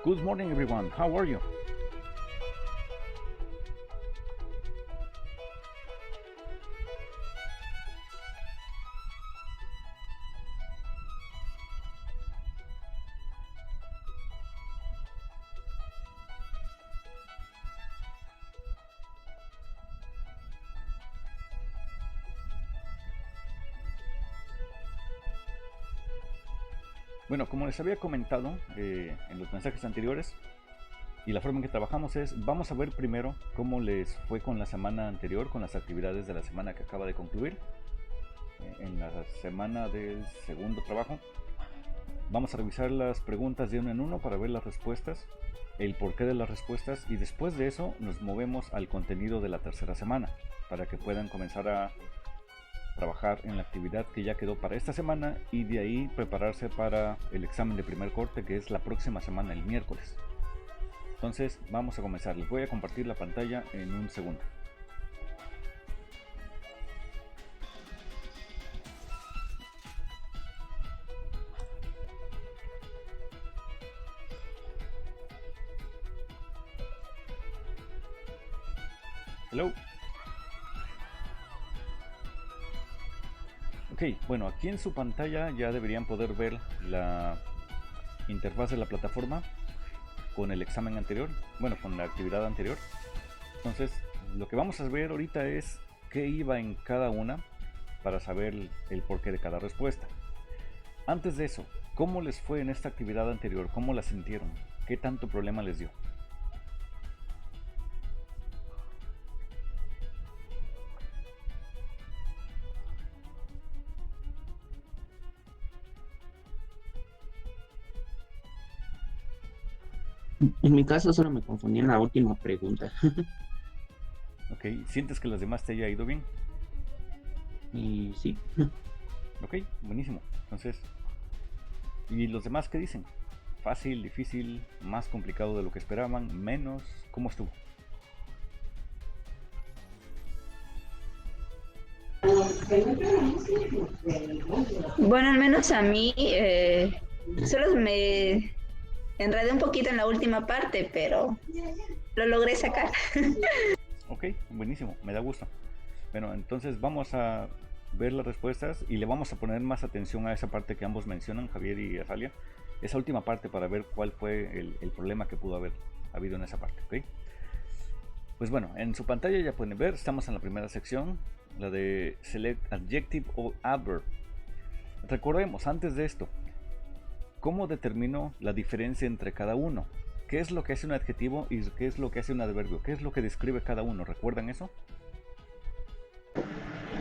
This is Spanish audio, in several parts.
Good morning, everyone. How are you? Bueno, como les había comentado en los mensajes anteriores, y la forma en que trabajamos es, vamos a ver primero cómo les fue con la semana anterior, con las actividades de la semana que acaba de concluir, en la semana del segundo trabajo. Vamos a revisar las preguntas de uno en uno para ver las respuestas, el porqué de las respuestas, y después de eso nos movemos al contenido de la tercera semana, para que puedan comenzar a trabajar en la actividad que ya quedó para esta semana y de ahí prepararse para el examen de primer corte, que es la próxima semana, el miércoles. Entonces vamos a comenzar. Les voy a compartir la pantalla en un segundo. Hello. Ok, bueno, aquí en su pantalla ya deberían poder ver la interfaz de la plataforma con el examen anterior, bueno, con la actividad anterior. Entonces, lo que vamos a ver ahorita es qué iba en cada una para saber el porqué de cada respuesta. Antes de eso, ¿cómo les fue en esta actividad anterior? ¿Cómo la sintieron? ¿Qué tanto problema les dio? En mi caso solo me confundí en la última pregunta. Ok, ¿sientes que las demás te haya ido bien? Y sí, Ok, buenísimo. Entonces, ¿y los demás qué dicen? ¿Fácil, difícil, más complicado de lo que esperaban, menos? ¿Cómo estuvo? Bueno, al menos a mí solo me enredé un poquito en la última parte, pero lo logré sacar. Ok, buenísimo, me da gusto. Bueno, entonces vamos a ver las respuestas y le vamos a poner más atención a esa parte que ambos mencionan, Javier y Azalia. Esa última parte para ver cuál fue el problema que pudo haber habido en esa parte, ¿ok? Pues bueno, en su pantalla ya pueden ver, estamos en la primera sección, la de Select Adjective o Adverb. Recordemos, antes de esto, ¿cómo determino la diferencia entre cada uno? ¿Qué es lo que hace un adjetivo y qué es lo que hace un adverbio? ¿Qué es lo que describe cada uno? ¿Recuerdan eso?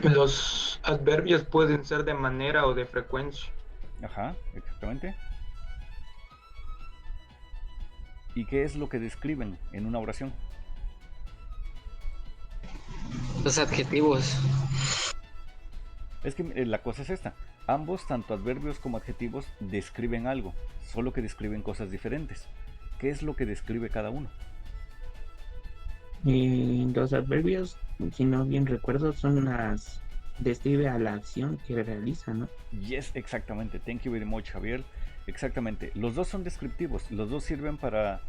Los adverbios pueden ser de manera o de frecuencia. Ajá, exactamente. ¿Y qué es lo que describen en una oración? Los adjetivos. Es que la cosa es esta. Ambos, tanto adverbios como adjetivos, describen algo, solo que describen cosas diferentes. ¿Qué es lo que describe cada uno? los adverbios, si no bien recuerdo, son las describe a la acción que realiza, ¿no? Yes, exactamente. Thank you very much, Javier. Exactamente. Los dos son descriptivos. Los dos sirven para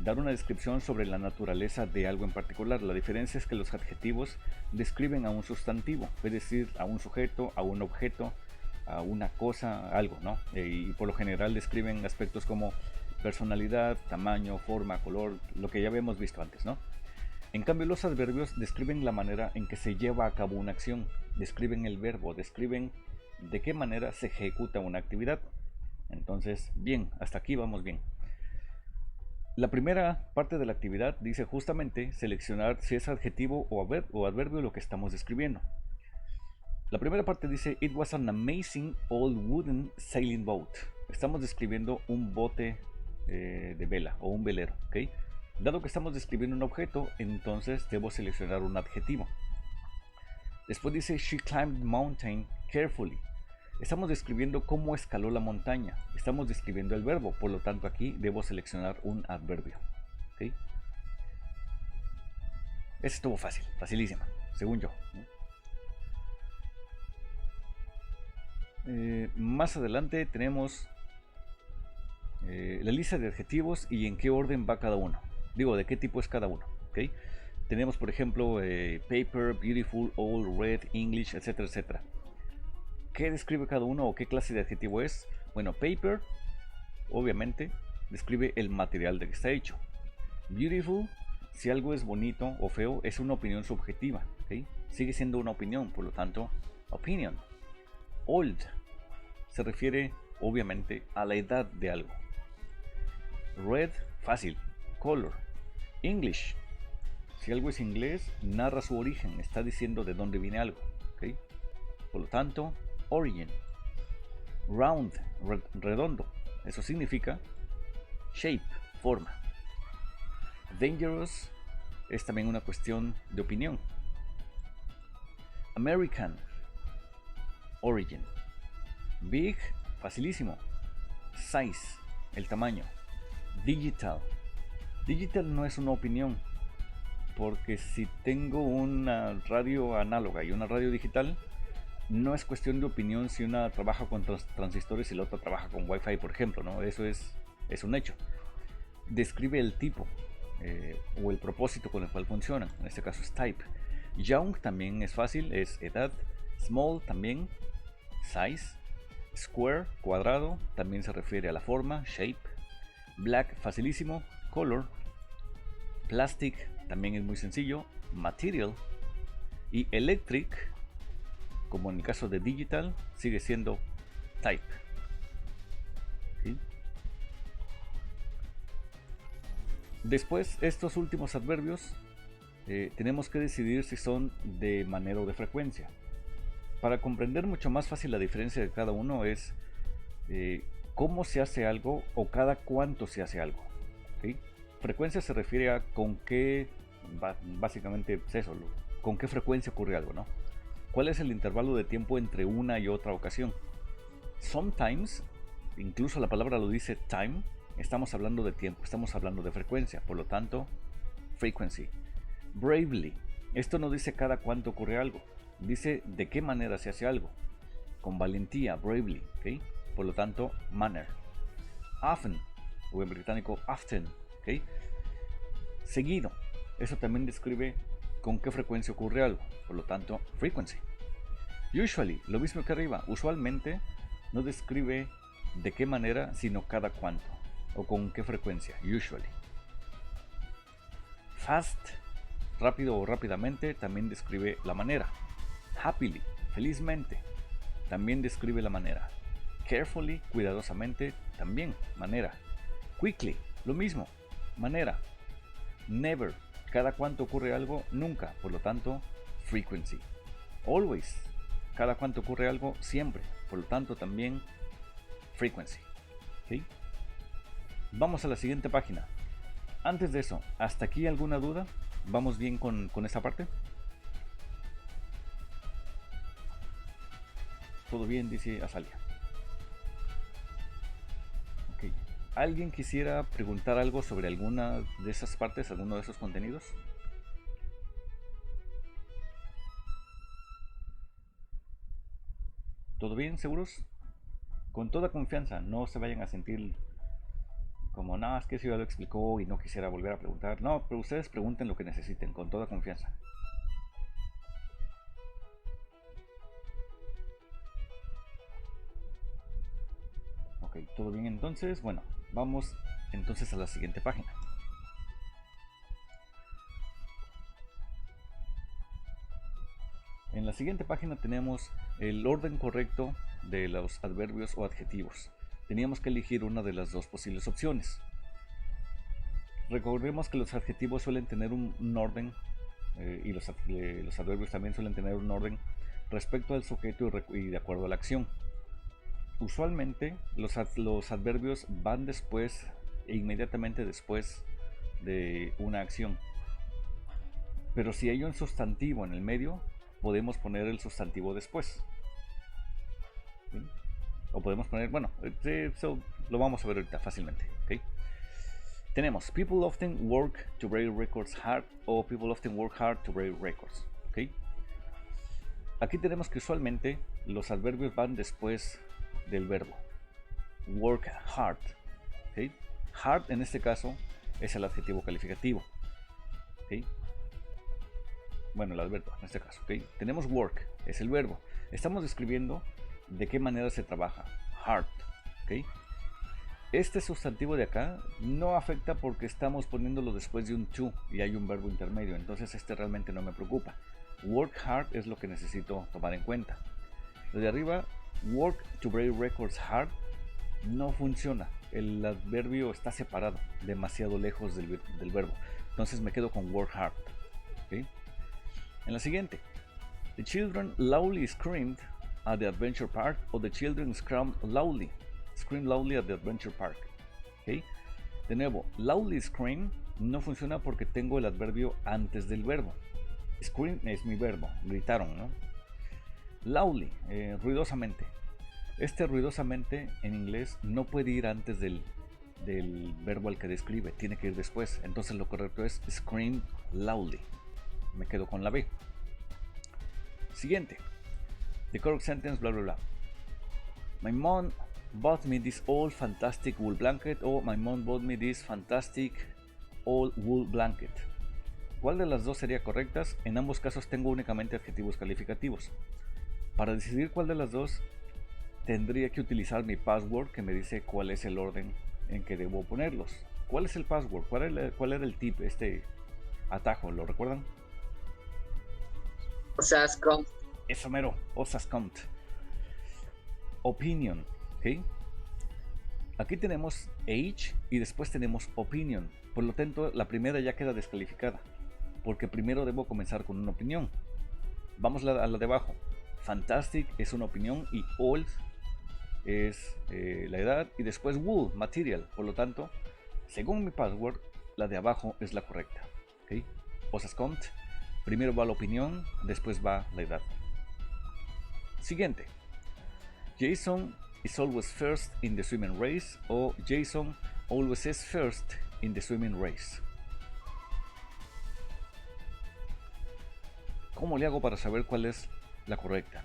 dar una descripción sobre la naturaleza de algo en particular. La diferencia es que los adjetivos describen a un sustantivo, es decir, a un sujeto, a un objeto, a una cosa, algo, ¿no? Y por lo general describen aspectos como personalidad, tamaño, forma, color, lo que ya habíamos visto antes, ¿no? En cambio, los adverbios describen la manera en que se lleva a cabo una acción, describen el verbo, describen de qué manera se ejecuta una actividad. Entonces, bien, hasta aquí vamos bien. La primera parte de la actividad dice justamente seleccionar si es adjetivo o adverbio lo que estamos describiendo. La primera parte dice It was an amazing old wooden sailing boat. Estamos describiendo un bote de vela o un velero, ¿ok? Dado que estamos describiendo un objeto, entonces debo seleccionar un adjetivo. Después dice She climbed the mountain carefully. Estamos describiendo cómo escaló la montaña. Estamos describiendo el verbo, por lo tanto aquí debo seleccionar un adverbio. ¿Okay? Ese estuvo fácil, facilísima, según yo. Más adelante tenemos la lista de adjetivos y en qué orden va cada uno. Digo, de qué tipo es cada uno. ¿Okay? Tenemos, por ejemplo, paper, beautiful, old, red, English, etcétera, etcétera. ¿Qué describe cada uno o qué clase de adjetivo es? Bueno, paper, obviamente, describe el material de que está hecho. Beautiful, si algo es bonito o feo, es una opinión subjetiva. ¿Okay? Sigue siendo una opinión, por lo tanto, opinion. Old se refiere, obviamente, a la edad de algo. Red, fácil. Color. English, si algo es inglés, narra su origen, está diciendo de dónde viene algo. ¿Okay? Por lo tanto, origin. Round, redondo, eso significa shape, forma. Dangerous es también una cuestión de opinión. American, origin. Big, facilísimo. Size, el tamaño. Digital. Digital no es una opinión, porque si tengo una radio análoga y una radio digital, no es cuestión de opinión si una trabaja con transistores y la otra trabaja con Wi-Fi, por ejemplo, ¿no? Eso es un hecho. Describe el tipo o el propósito con el cual funcionan. En este caso es type. Young también es fácil, es edad. Small también, size. Square, cuadrado, también se refiere a la forma, shape. Black, facilísimo. Color. Plastic, también es muy sencillo. Material. Y electric, como en el caso de digital, sigue siendo type. ¿Sí? Después, estos últimos adverbios tenemos que decidir si son de manera o de frecuencia. Para comprender mucho más fácil la diferencia de cada uno es cómo se hace algo o cada cuánto se hace algo. ¿Sí? Frecuencia se refiere a con qué, básicamente es eso, con qué frecuencia ocurre algo, ¿no? ¿Cuál es el intervalo de tiempo entre una y otra ocasión? Sometimes, incluso la palabra lo dice time, estamos hablando de tiempo, estamos hablando de frecuencia, por lo tanto, frequency. Bravely, esto no dice cada cuánto ocurre algo, dice de qué manera se hace algo. Con valentía, bravely, ¿okay? Por lo tanto, manner. Often, o en británico, often, ¿okay? Seguido, eso también describe con qué frecuencia ocurre algo, por lo tanto, frequency. Usually, lo mismo que arriba, usualmente no describe de qué manera, sino cada cuánto, o con qué frecuencia, usually. Fast, rápido o rápidamente, también describe la manera. Happily, felizmente, también describe la manera. Carefully, cuidadosamente, también, manera. Quickly, lo mismo, manera. Never, cada cuánto ocurre algo, nunca, por lo tanto, frequency. Always, cada cuánto ocurre algo, siempre, por lo tanto, también, frequency. ¿Sí? Vamos a la siguiente página. Antes de eso, ¿hasta aquí alguna duda? ¿Vamos bien con esta parte? Todo bien, dice Azalia. Okay. ¿Alguien quisiera preguntar algo sobre alguna de esas partes, alguno de esos contenidos? ¿Todo bien, seguros? Con toda confianza, no se vayan a sentir como, no, es que eso ya lo explicó y no quisiera volver a preguntar. No, pero ustedes pregunten lo que necesiten, con toda confianza. Ok, todo bien entonces. Bueno, vamos entonces a la siguiente página. En la siguiente página tenemos el orden correcto de los adverbios o adjetivos. Teníamos que elegir una de las dos posibles opciones. Recordemos que los adjetivos suelen tener un orden y los adverbios también suelen tener un orden respecto al sujeto y de acuerdo a la acción. Usualmente los adverbios van después e inmediatamente después de una acción. Pero si hay un sustantivo en el medio, podemos poner el sustantivo después. ¿Sí? O podemos poner, bueno, eso lo vamos a ver ahorita fácilmente. ¿Okay? Tenemos people often work to break records hard o people often work hard to break records. ¿Okay? Aquí tenemos que usualmente los adverbios van después del verbo. Work hard. ¿okay? Hard en este caso es el adjetivo calificativo. ¿Okay? Bueno, el adverbio en este caso. ¿Okay? Tenemos work, es el verbo. Estamos describiendo de qué manera se trabaja. Hard. ¿Okay? Este sustantivo de acá no afecta porque estamos poniéndolo después de un to y hay un verbo intermedio. Entonces este realmente no me preocupa. Work hard es lo que necesito tomar en cuenta. Lo de arriba, work to break records hard, no funciona. El adverbio está separado, demasiado lejos del verbo. Entonces me quedo con work hard. ¿Okay? En la siguiente, the children loudly screamed at the adventure park, o the children screamed loudly at the adventure park. ¿Okay? De nuevo, loudly scream no funciona porque tengo el adverbio antes del verbo. Scream es mi verbo, gritaron, ¿no? Loudly, ruidosamente. Este ruidosamente en inglés no puede ir antes del verbo al que describe, tiene que ir después. Entonces lo correcto es scream loudly. Me quedo con la B. Siguiente. The correct sentence, bla bla bla. My mom bought me this old fantastic wool blanket, o my mom bought me this fantastic old wool blanket. ¿Cuál de las dos sería correctas? En ambos casos tengo únicamente adjetivos calificativos. Para decidir cuál de las dos, tendría que utilizar mi password que me dice cuál es el orden en que debo ponerlos. ¿Cuál es el password? ¿Cuál era el tip, este atajo? ¿Lo recuerdan? Osascont. Eso mero, Osascont. Opinion, ¿ok? Aquí tenemos age y después tenemos opinion. Por lo tanto, la primera ya queda descalificada, porque primero debo comenzar con una opinión. Vamos a la de abajo. Fantastic es una opinión y old es la edad, y después wool, material. Por lo tanto, según mi password, la de abajo es la correcta. ¿Okay? Osascont, primero va la opinión, después va la edad. Siguiente. Jason is always first in the swimming race, o Jason always is first in the swimming race. ¿Cómo le hago para saber cuál es la correcta?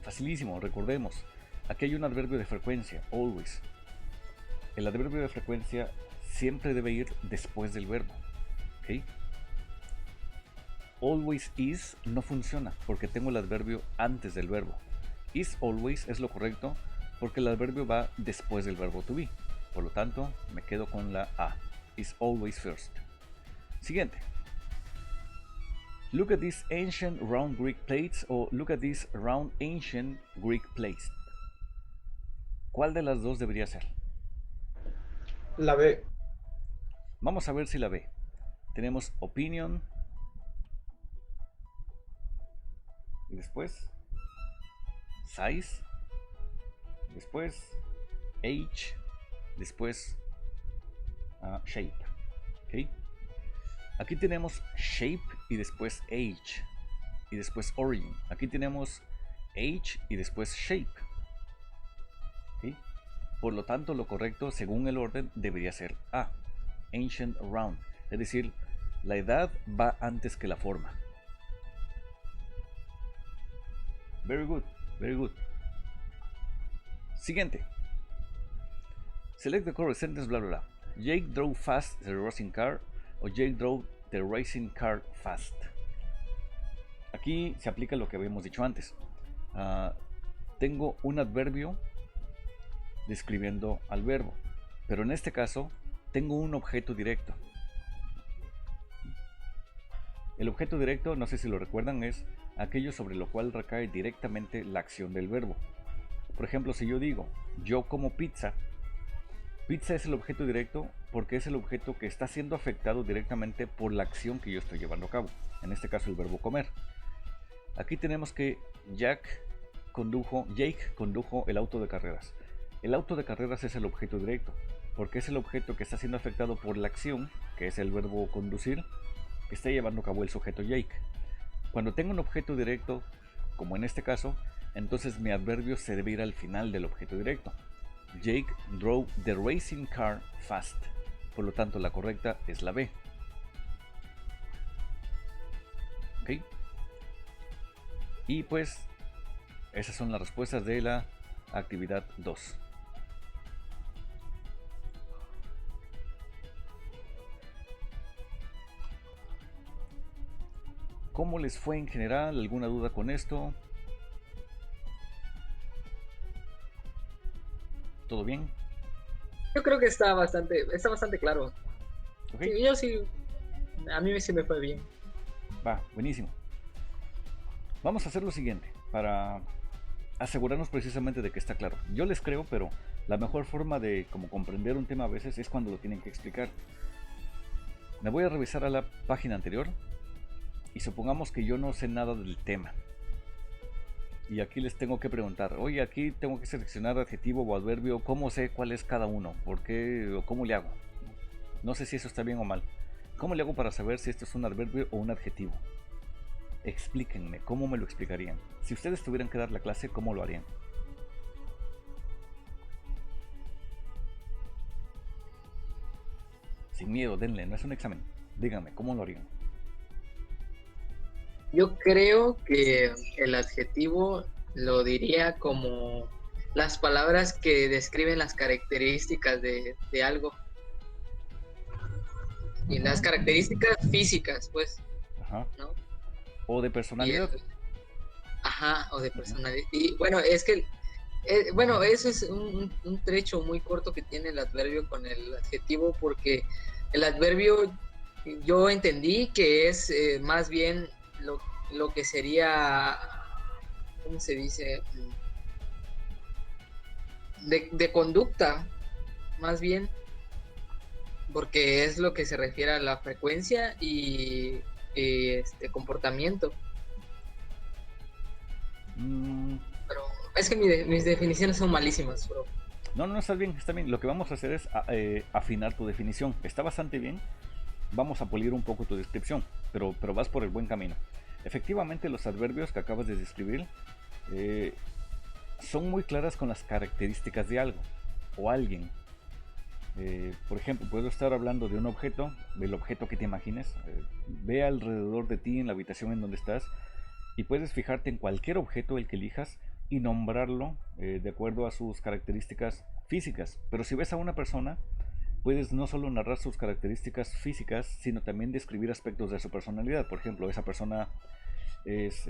Facilísimo, recordemos. Aquí hay un adverbio de frecuencia, always. El adverbio de frecuencia siempre debe ir después del verbo. ¿Okay? Always is no funciona porque tengo el adverbio antes del verbo. Is always es lo correcto porque el adverbio va después del verbo to be. Por lo tanto, me quedo con la A. Is always first. Siguiente. Look at these ancient round Greek plates, o look at these round ancient Greek plates. ¿Cuál de las dos debería ser? La B. Vamos a ver si la B. Tenemos opinion. Y después size. Después age. Después shape. ¿Okay? Aquí tenemos shape y después age. Y después origin. Aquí tenemos age y después shape. ¿Okay? Por lo tanto, lo correcto, según el orden, debería ser A. Ancient round. Es decir, la edad va antes que la forma. Very good, very good. Siguiente. Select the correct sentence, bla bla bla. Jake drove fast the racing car, o Jake drove the racing car fast. Aquí se aplica lo que habíamos dicho antes. Tengo un adverbio describiendo al verbo, pero en este caso tengo un objeto directo. El objeto directo, no sé si lo recuerdan, es aquello sobre lo cual recae directamente la acción del verbo. Por ejemplo, si yo digo, yo como pizza, pizza es el objeto directo porque es el objeto que está siendo afectado directamente por la acción que yo estoy llevando a cabo. En este caso el verbo comer. Aquí tenemos que Jake condujo el auto de carreras. El auto de carreras es el objeto directo porque es el objeto que está siendo afectado por la acción, que es el verbo conducir, que está llevando a cabo el sujeto Jake. Cuando tengo un objeto directo, como en este caso, entonces mi adverbio se debe ir al final del objeto directo. Jake drove the racing car fast. Por lo tanto, la correcta es la B. ¿Ok? Y pues esas son las respuestas de la actividad 2. ¿Cómo les fue en general? ¿Alguna duda con esto? ¿Todo bien? Yo creo que está bastante claro. ¿Ok? Sí, yo sí, a mí sí me fue bien. Va, buenísimo. Vamos a hacer lo siguiente para asegurarnos precisamente de que está claro. Yo les creo, pero la mejor forma de como comprender un tema a veces es cuando lo tienen que explicar. Me voy a revisar a la página anterior y supongamos que yo no sé nada del tema. Y aquí les tengo que preguntar, oye, aquí tengo que seleccionar adjetivo o adverbio, ¿cómo sé cuál es cada uno? ¿Por qué o cómo le hago? No sé si eso está bien o mal. ¿Cómo le hago para saber si esto es un adverbio o un adjetivo? Explíquenme, ¿cómo me lo explicarían? Si ustedes tuvieran que dar la clase, ¿cómo lo harían? Sin miedo, denle, no es un examen. Díganme, ¿cómo lo harían? Yo creo que el adjetivo lo diría como las palabras que describen las características de algo. Y las características físicas, pues, Ajá. ¿no? O de personalidad. Ajá, o de personalidad. Y bueno, es que, bueno, eso es un trecho muy corto que tiene el adverbio con el adjetivo, porque el adverbio yo entendí que es más bien lo que sería, ¿cómo se dice? De conducta, más bien, porque es lo que se refiere a la frecuencia y comportamiento. Pero es que mis definiciones son malísimas, bro. No, está bien, está bien. Lo que vamos a hacer es afinar tu definición. Está bastante bien. Vamos a pulir un poco tu descripción, pero vas por el buen camino. Efectivamente, los adverbios que acabas de describir son muy claras con las características de algo o alguien. Por ejemplo, puedo estar hablando de un objeto, del objeto que te imagines. Ve alrededor de ti en la habitación en donde estás y puedes fijarte en cualquier objeto el que elijas y nombrarlo de acuerdo a sus características físicas. Pero si ves a una persona, puedes no solo narrar sus características físicas, sino también describir aspectos de su personalidad. Por ejemplo, esa persona es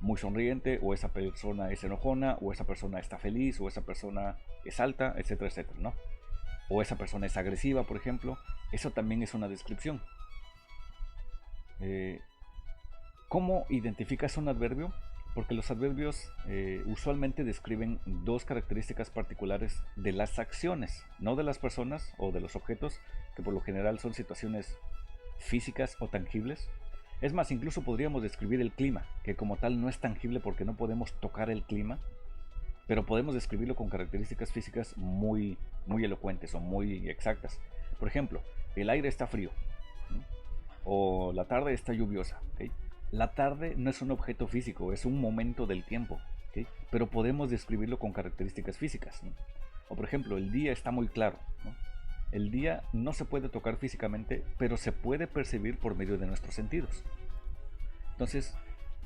muy sonriente, o esa persona es enojona, o esa persona está feliz, o esa persona es alta, etcétera, etcétera, ¿no? O esa persona es agresiva, por ejemplo. Eso también es una descripción. ¿Cómo identificas un adverbio? Porque los adverbios usualmente describen dos características particulares de las acciones, no de las personas o de los objetos, que por lo general son situaciones físicas o tangibles. Es más, incluso podríamos describir el clima, que como tal no es tangible porque no podemos tocar el clima, pero podemos describirlo con características físicas muy elocuentes o muy exactas. Por ejemplo, el aire está frío, ¿no? O la tarde está lluviosa, ¿okay? La tarde no es un objeto físico, es un momento del tiempo, ¿okay? Pero podemos describirlo con características físicas, ¿no? O por ejemplo, el día está muy claro, ¿no? El día no se puede tocar físicamente, pero se puede percibir por medio de nuestros sentidos. Entonces,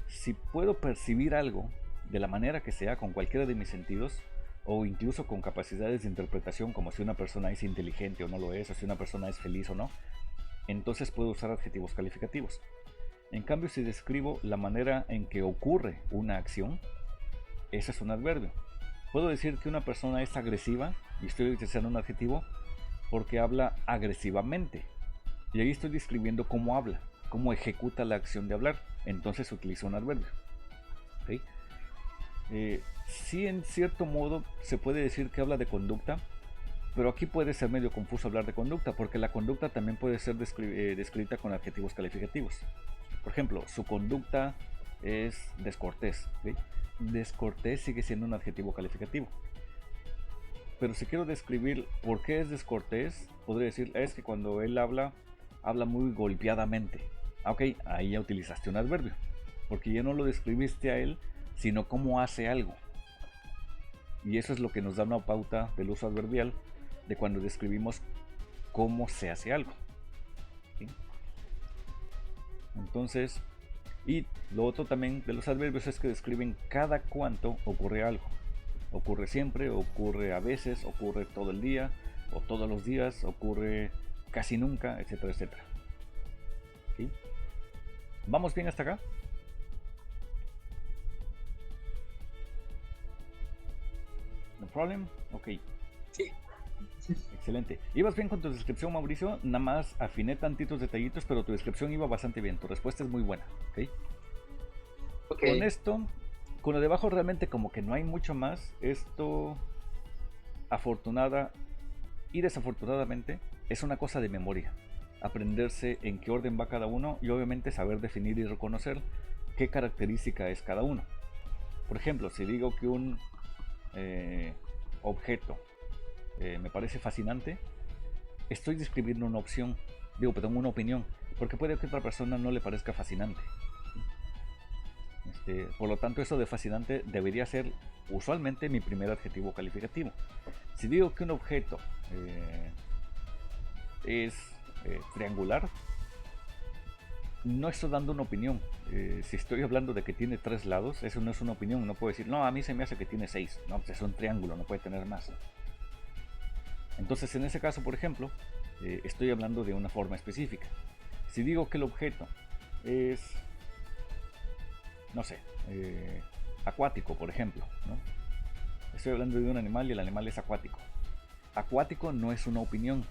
si puedo percibir algo de la manera que sea con cualquiera de mis sentidos, o incluso con capacidades de interpretación como si una persona es inteligente o no lo es, o si una persona es feliz o no, entonces puedo usar adjetivos calificativos. En cambio, si describo la manera en que ocurre una acción, ese es un adverbio. Puedo decir que una persona es agresiva, y estoy utilizando un adjetivo, porque habla agresivamente. Y ahí estoy describiendo cómo habla, cómo ejecuta la acción de hablar. Entonces utilizo un adverbio. ¿Okay? Sí, en cierto modo se puede decir que habla de conducta, pero aquí puede ser medio confuso hablar de conducta, porque la conducta también puede ser descrita con adjetivos calificativos. Por ejemplo, su conducta es descortés, ¿okay? Descortés sigue siendo un adjetivo calificativo. Pero si quiero describir por qué es descortés, podría decir, es que cuando él habla muy golpeadamente. Ok, ahí ya utilizaste un adverbio, porque ya no lo describiste a él, sino cómo hace algo. Y eso es lo que nos da una pauta del uso adverbial de cuando describimos cómo se hace algo. ¿Sí? Entonces, Y lo otro también de los adverbios es que describen cada cuánto ocurre algo. Ocurre siempre, ocurre a veces, ocurre todo el día o todos los días, ocurre casi nunca, etcétera, etcétera. ¿Sí? ¿Vamos bien hasta acá? No problem. Ok. Sí. Excelente. Ibas bien con tu descripción, Mauricio. Nada más afiné tantitos detallitos, pero tu descripción iba bastante bien. Tu respuesta es muy buena. ¿Ok? Ok. Con esto, con lo de abajo realmente como que no hay mucho más. Esto, afortunada y desafortunadamente, es una cosa de memoria. Aprenderse en qué orden va cada uno y obviamente saber definir y reconocer qué característica es cada uno. Por ejemplo, si digo que un objeto me parece fascinante, estoy describiendo una opción, perdón, una opinión, porque puede que a otra persona no le parezca fascinante. Por lo tanto, eso de fascinante debería ser usualmente mi primer adjetivo calificativo. Si digo que un objeto es triangular, no estoy dando una opinión. Si estoy hablando de que tiene 3 lados, eso no es una opinión. No puedo decir, no, a mí se me hace que tiene 6. No, pues es un triángulo, no puede tener más. Entonces, en ese caso, por ejemplo, estoy hablando de una forma específica. Si digo que el objeto es, no sé, acuático, por ejemplo, ¿no? Estoy hablando de un animal y el animal es acuático. Acuático no es una opinión.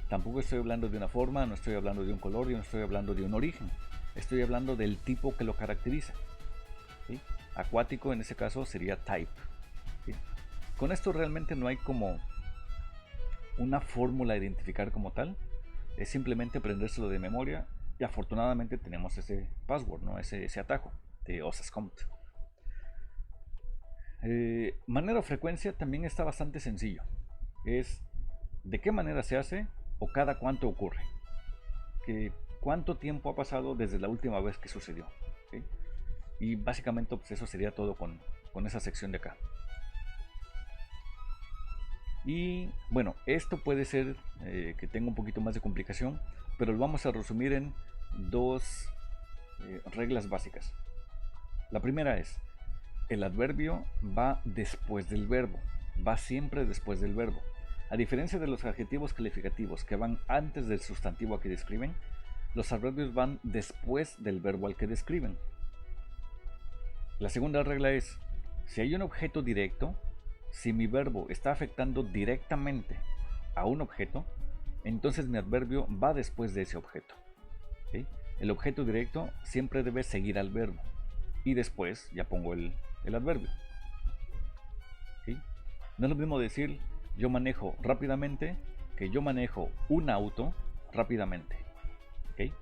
Tampoco estoy hablando de una forma, no estoy hablando de un color, yo no estoy hablando de un origen. Estoy hablando del tipo que lo caracteriza. ¿Sí? Acuático en ese caso sería type. ¿Sí? Con esto realmente no hay como una fórmula a identificar como tal. Es simplemente aprendérselo de memoria y afortunadamente tenemos ese password, ¿no? ese atajo de OSASCOMP. Manera o frecuencia también está bastante sencillo. Es de qué manera se hace o cada cuánto ocurre. Cuánto tiempo ha pasado desde la última vez que sucedió. ¿Sí? Y básicamente pues eso sería todo con esa sección de acá. Y bueno, esto puede ser que tenga un poquito más de complicación, pero lo vamos a resumir en 2 reglas básicas. La primera es, el adverbio va después del verbo, va siempre después del verbo. A diferencia de los adjetivos calificativos que van antes del sustantivo a que describen, los adverbios van después del verbo al que describen. La segunda regla es, si hay un objeto directo, si mi verbo está afectando directamente a un objeto, entonces mi adverbio va después de ese objeto. ¿Sí? El objeto directo siempre debe seguir al verbo y después ya pongo el adverbio. ¿Sí? No es lo mismo decir yo manejo rápidamente que yo manejo un auto rápidamente. ¿Okay?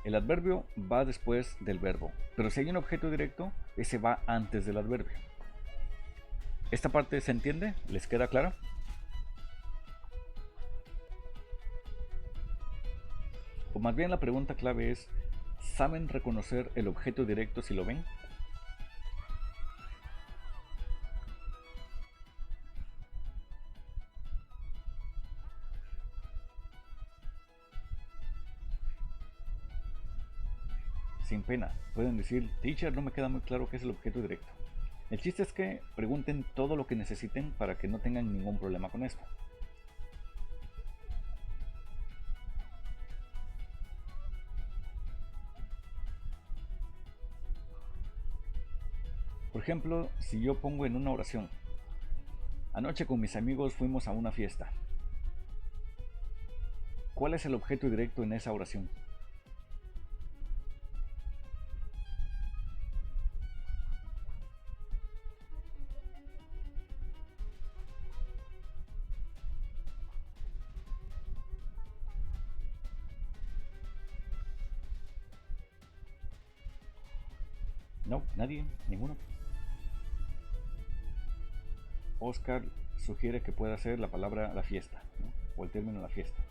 El adverbio va después del verbo, pero si hay un objeto directo, ese va antes del adverbio. ¿Esta parte se entiende? ¿Les queda clara? O más bien la pregunta clave es, ¿saben reconocer el objeto directo si lo ven? Sin pena, pueden decir, teacher, no me queda muy claro qué es el objeto directo. El chiste es que pregunten todo lo que necesiten para que no tengan ningún problema con esto. Por ejemplo, si yo pongo en una oración, anoche con mis amigos fuimos a una fiesta. ¿Cuál es el objeto directo en esa oración? No, nadie, ninguno. Oscar sugiere que pueda ser la palabra la fiesta, ¿no? O el término la fiesta.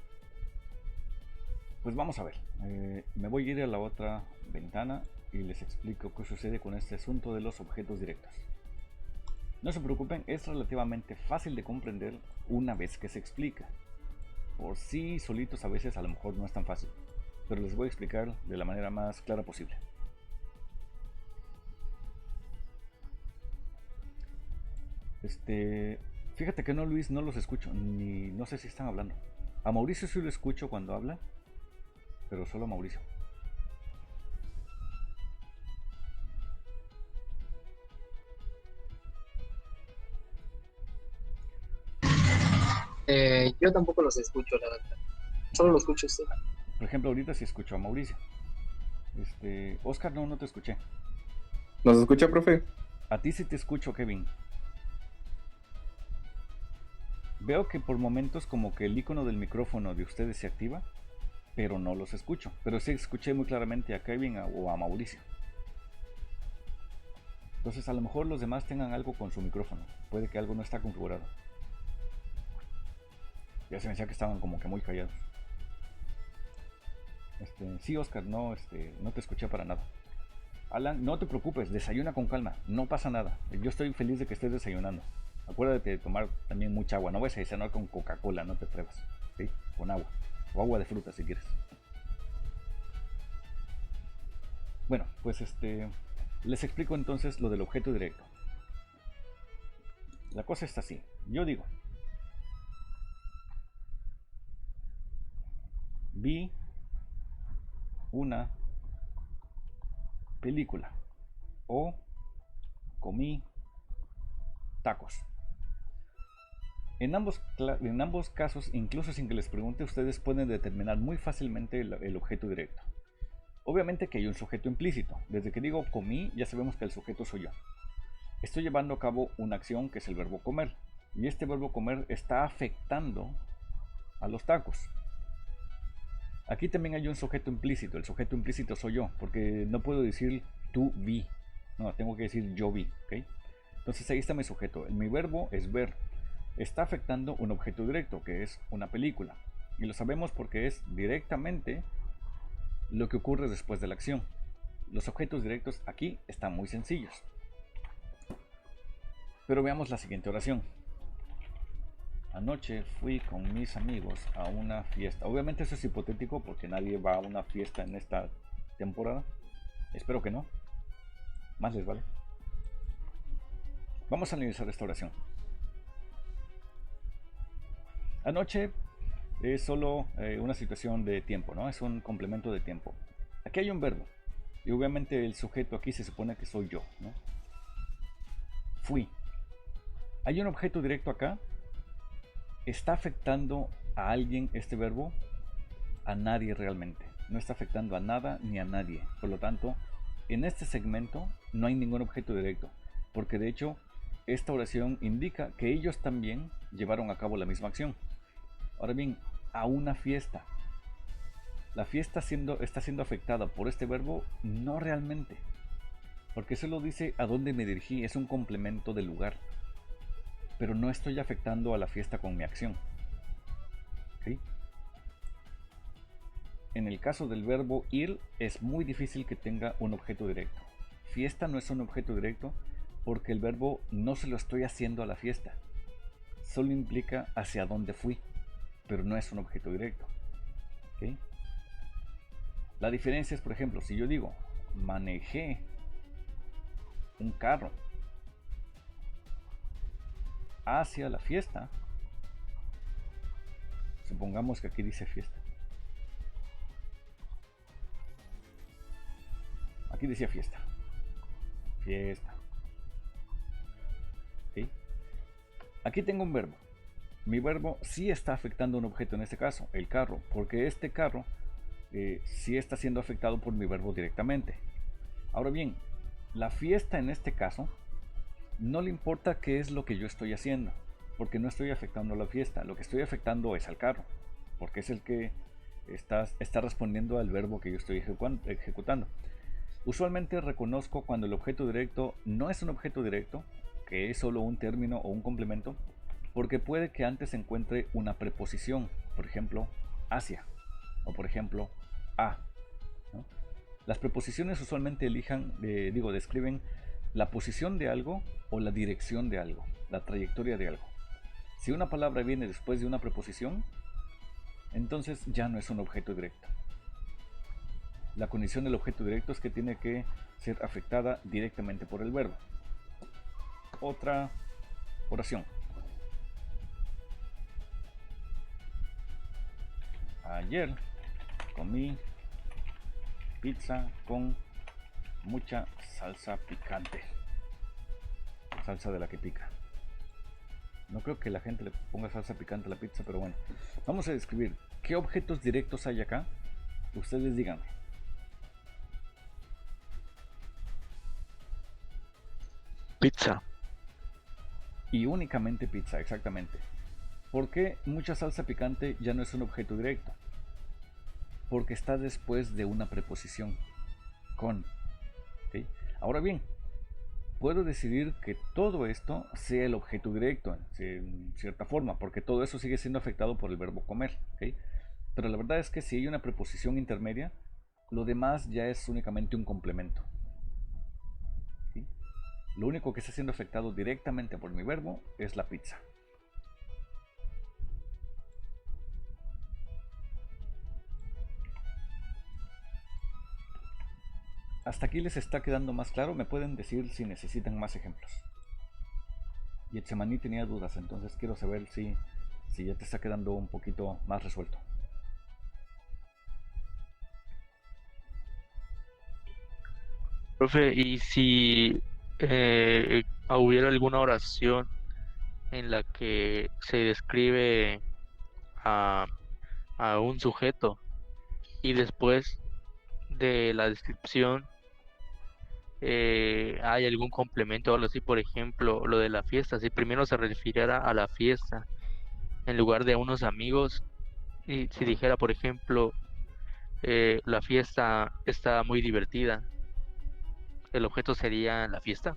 Pues vamos a ver. Me voy a ir a la otra ventana y les explico qué sucede con este asunto de los objetos directos. No se preocupen, es relativamente fácil de comprender una vez que se explica. Por sí solitos a veces a lo mejor no es tan fácil, pero les voy a explicar de la manera más clara posible. Fíjate que no, Luis, no los escucho, ni no sé si están hablando. A Mauricio sí lo escucho cuando habla, pero solo a Mauricio. Yo tampoco los escucho, la verdad. Solo lo escucho usted. Por ejemplo, ahorita sí escucho a Mauricio. Oscar, no te escuché. ¿Nos escucha, profe? A ti sí te escucho, Kevin. Veo que por momentos como que el icono del micrófono de ustedes se activa, pero no los escucho. Pero sí escuché muy claramente a Kevin o a Mauricio. Entonces a lo mejor los demás tengan algo con su micrófono. Puede que algo no está configurado. Ya se me decía que estaban como que muy callados. Sí, Oscar, no te escuché para nada. Alan, no te preocupes, desayuna con calma, no pasa nada. Yo estoy feliz de que estés desayunando. Acuérdate de tomar también mucha agua. No vayas a desayunar con Coca-Cola, no te atrevas. ¿Sí? Con agua. O agua de fruta si quieres. Bueno, pues les explico entonces lo del objeto directo. La cosa está así. Yo digo, vi una película o comí tacos. En ambos casos, incluso sin que les pregunte, ustedes pueden determinar muy fácilmente el objeto directo. Obviamente que hay un sujeto implícito. Desde que digo comí, ya sabemos que el sujeto soy yo. Estoy llevando a cabo una acción que es el verbo comer. Y este verbo comer está afectando a los tacos. Aquí también hay un sujeto implícito. El sujeto implícito soy yo, porque no puedo decir tú vi. No, tengo que decir yo vi. ¿Okay? Entonces ahí está mi sujeto. Mi verbo es ver. Está afectando un objeto directo, que es una película. Y lo sabemos porque es directamente lo que ocurre después de la acción. Los objetos directos aquí están muy sencillos. Pero veamos la siguiente oración. Anoche fui con mis amigos a una fiesta. Obviamente eso es hipotético porque nadie va a una fiesta en esta temporada. Espero que no. Más les vale. Vamos a analizar esta oración. Anoche es solo una situación de tiempo, ¿no? Es un complemento de tiempo. Aquí hay un verbo. Y obviamente el sujeto aquí se supone que soy yo, ¿no? Fui. Hay un objeto directo acá. ¿Está afectando a alguien este verbo? A nadie realmente. No está afectando a nada ni a nadie. Por lo tanto, en este segmento no hay ningún objeto directo. Porque de hecho, esta oración indica que ellos también llevaron a cabo la misma acción. Ahora bien, a una fiesta. ¿La fiesta está siendo afectada por este verbo? No realmente. Porque solo dice a dónde me dirigí. Es un complemento del lugar. Pero no estoy afectando a la fiesta con mi acción. ¿Sí? En el caso del verbo ir, es muy difícil que tenga un objeto directo. Fiesta no es un objeto directo porque el verbo no se lo estoy haciendo a la fiesta. Solo implica hacia dónde fui, pero no es un objeto directo. ¿Sí? La diferencia es, por ejemplo, si yo digo manejé un carro hacia la fiesta, supongamos que aquí dice fiesta, aquí decía fiesta, ¿sí? Aquí tengo un verbo. Mi verbo sí está afectando un objeto, en este caso el carro, porque este carro sí está siendo afectado por mi verbo directamente. Ahora bien, la fiesta en este caso no le importa qué es lo que yo estoy haciendo, porque no estoy afectando a la fiesta. Lo que estoy afectando es al carro, porque es el que está respondiendo al verbo que yo estoy ejecutando. Usualmente reconozco cuando el objeto directo no es un objeto directo, que es solo un término o un complemento, porque puede que antes se encuentre una preposición, por ejemplo, hacia, o por ejemplo, a, ¿no? Las preposiciones usualmente describen la posición de algo o la dirección de algo, la trayectoria de algo. Si una palabra viene después de una preposición, entonces ya no es un objeto directo. La condición del objeto directo es que tiene que ser afectada directamente por el verbo. Otra Oración. Ayer comí pizza con mucha salsa picante. Salsa de la que pica. No creo que la gente le ponga salsa picante a la pizza, pero bueno. Vamos a describir qué objetos directos hay acá. Ustedes díganme. Pizza. Y únicamente pizza, exactamente. ¿Por qué mucha salsa picante ya no es un objeto directo? Porque está después de una preposición. Con. ¿Okay? Ahora bien, puedo decidir que todo esto sea el objeto directo, en cierta forma, porque todo eso sigue siendo afectado por el verbo comer. ¿Okay? Pero la verdad es que si hay una preposición intermedia, lo demás ya es únicamente un complemento. ¿Okay? Lo único que está siendo afectado directamente por mi verbo es la pizza. ¿Hasta aquí les está quedando más claro? Me pueden decir si necesitan más ejemplos. Y Etsemaní tenía dudas, entonces quiero saber si ya te está quedando un poquito más resuelto. Profe, ¿y si hubiera alguna oración en la que se describe a, a un sujeto y después de la descripción hay algún complemento o algo así? Por ejemplo, lo de la fiesta, si primero se refiriera a la fiesta en lugar de a unos amigos, y si dijera, por ejemplo, la fiesta está muy divertida, ¿el objeto sería la fiesta?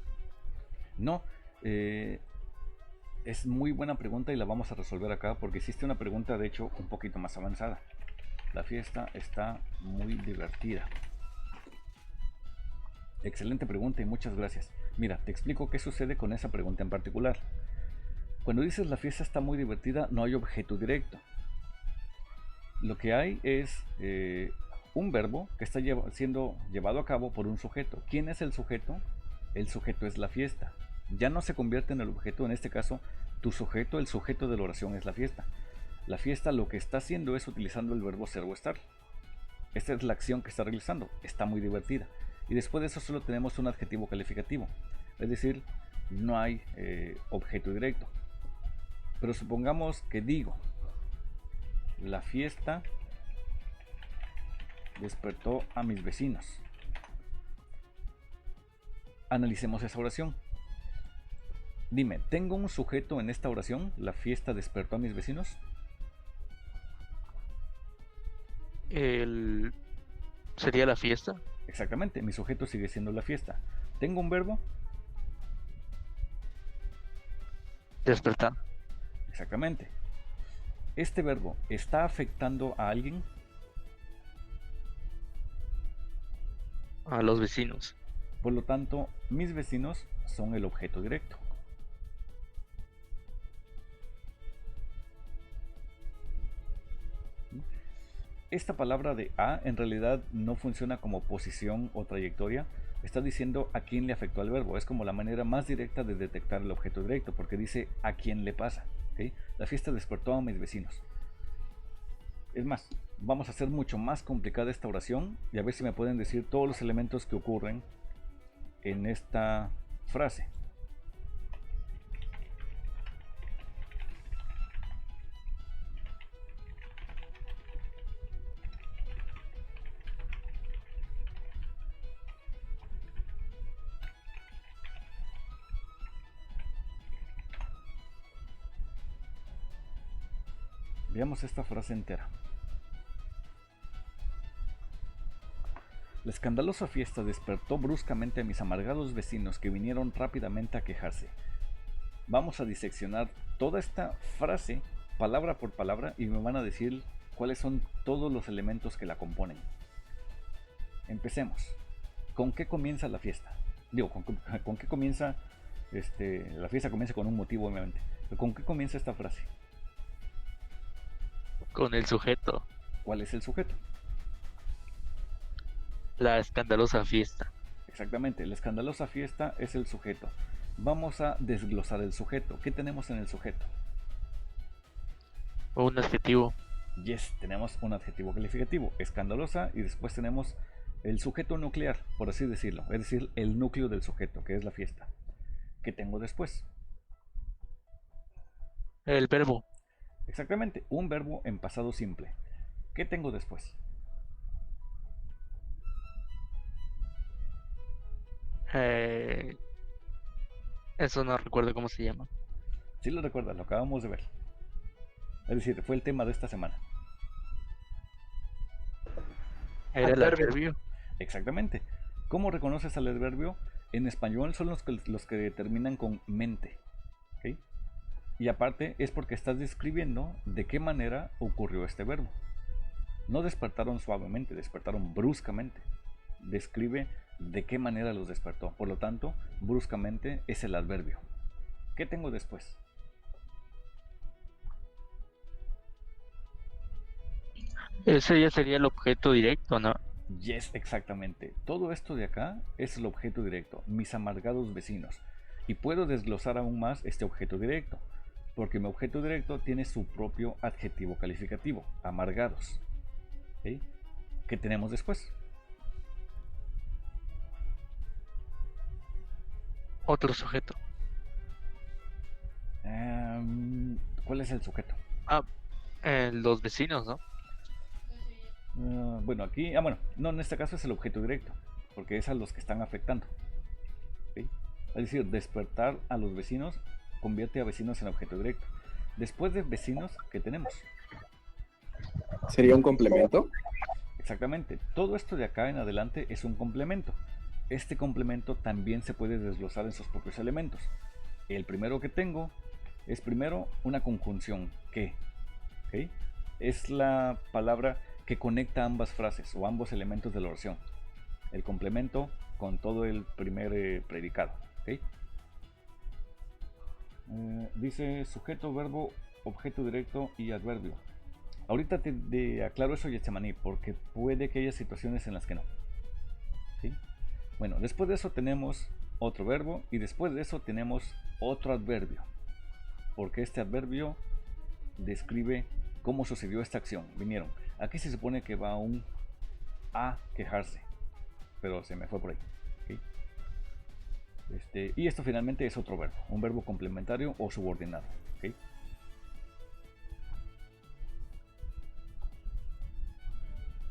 No, es muy buena pregunta y la vamos a resolver acá porque hiciste una pregunta de hecho un poquito más avanzada. La fiesta está muy divertida. Excelente pregunta y muchas gracias. Mira, te explico qué sucede con esa pregunta en particular. Cuando dices la fiesta está muy divertida, no hay objeto directo. Lo que hay es un verbo que está siendo llevado a cabo por un sujeto. ¿Quién es el sujeto? El sujeto es la fiesta. Ya no se convierte en el objeto, en este caso, tu sujeto, el sujeto de la oración es la fiesta. La fiesta lo que está haciendo es utilizando el verbo ser o estar. Esta es la acción que está realizando. Está muy divertida. Y después de eso solo tenemos un adjetivo calificativo. Es decir, no hay objeto directo. Pero supongamos que digo, la fiesta despertó a mis vecinos. Analicemos esa oración. Dime, ¿tengo un sujeto en esta oración? ¿La fiesta despertó a mis vecinos? ¿Sería la fiesta? Exactamente, mi sujeto sigue siendo la fiesta. ¿Tengo un verbo? Despertar. Exactamente. ¿Este verbo está afectando a alguien? A los vecinos. Por lo tanto, mis vecinos son el objeto directo. Esta palabra de a en realidad no funciona como posición o trayectoria. Está diciendo a quién le afectó al verbo. Es como la manera más directa de detectar el objeto directo, porque dice a quién le pasa. ¿Okay? La fiesta despertó a mis vecinos. Es más, vamos a hacer mucho más complicada esta oración y a ver si me pueden decir todos los elementos que ocurren en esta frase. Veamos esta frase entera. La escandalosa fiesta despertó bruscamente a mis amargados vecinos que vinieron rápidamente a quejarse. Vamos a diseccionar toda esta frase palabra por palabra y me van a decir cuáles son todos los elementos que la componen. Empecemos. ¿Con qué comienza la fiesta? Digo, ¿con qué comienza? La fiesta comienza con un motivo, obviamente. Pero ¿con qué comienza esta frase? Con el sujeto. ¿Cuál es el sujeto? La escandalosa fiesta. Exactamente, la escandalosa fiesta es el sujeto. Vamos a desglosar el sujeto. ¿Qué tenemos en el sujeto? Un adjetivo. Yes, tenemos un adjetivo calificativo, escandalosa, y después tenemos el sujeto nuclear, por así decirlo, es decir, el núcleo del sujeto, que es la fiesta. ¿Qué tengo después? El verbo. Exactamente, un verbo en pasado simple. ¿Qué tengo después? Eh, Eso no recuerdo cómo se llama. Si lo recuerdas, lo acabamos de ver. Es decir, fue el tema de esta semana. Era el Adverbio. adverbio. Exactamente. ¿Cómo reconoces al adverbio? En español son los que terminan con mente. ¿Ok? Y aparte es porque estás describiendo de qué manera ocurrió este verbo. No despertaron suavemente, despertaron bruscamente. Describe de qué manera los despertó. Por lo tanto, bruscamente es el adverbio. ¿Qué tengo después? Ese ya sería el objeto directo, ¿no? Yes, exactamente. Todo esto de acá es el objeto directo, mis amargados vecinos. Y puedo desglosar aún más este objeto directo, porque mi objeto directo tiene su propio adjetivo calificativo, amargados. ¿Ok? ¿Qué tenemos después? Otro sujeto. ¿Cuál es el sujeto? Ah, los vecinos, ¿no? Bueno, aquí, bueno, no, en este caso es el objeto directo, porque es a los que están afectando. ¿Ok? Es decir, despertar a los vecinos convierte a vecinos en objeto directo. Después de vecinos, ¿qué tenemos? ¿Sería un complemento? Exactamente, todo esto de acá en adelante es un complemento. Este complemento también se puede desglosar en sus propios elementos. El primero que tengo es primero una conjunción que, ¿ok? Es la palabra que conecta ambas frases o ambos elementos de la oración. El complemento con todo el primer predicado. ¿Ok? Dice sujeto, verbo, objeto directo y adverbio. Ahorita te aclaro eso, Yetsemaní, porque puede que haya situaciones en las que no. ¿Sí? Bueno, después de eso tenemos otro verbo y después de eso tenemos otro adverbio, porque este adverbio describe cómo sucedió esta acción. Vinieron. Aquí se supone que va un a quejarse, pero se me fue por ahí. ¿Okay? Y esto finalmente es otro verbo, un verbo complementario o subordinado. ¿Okay?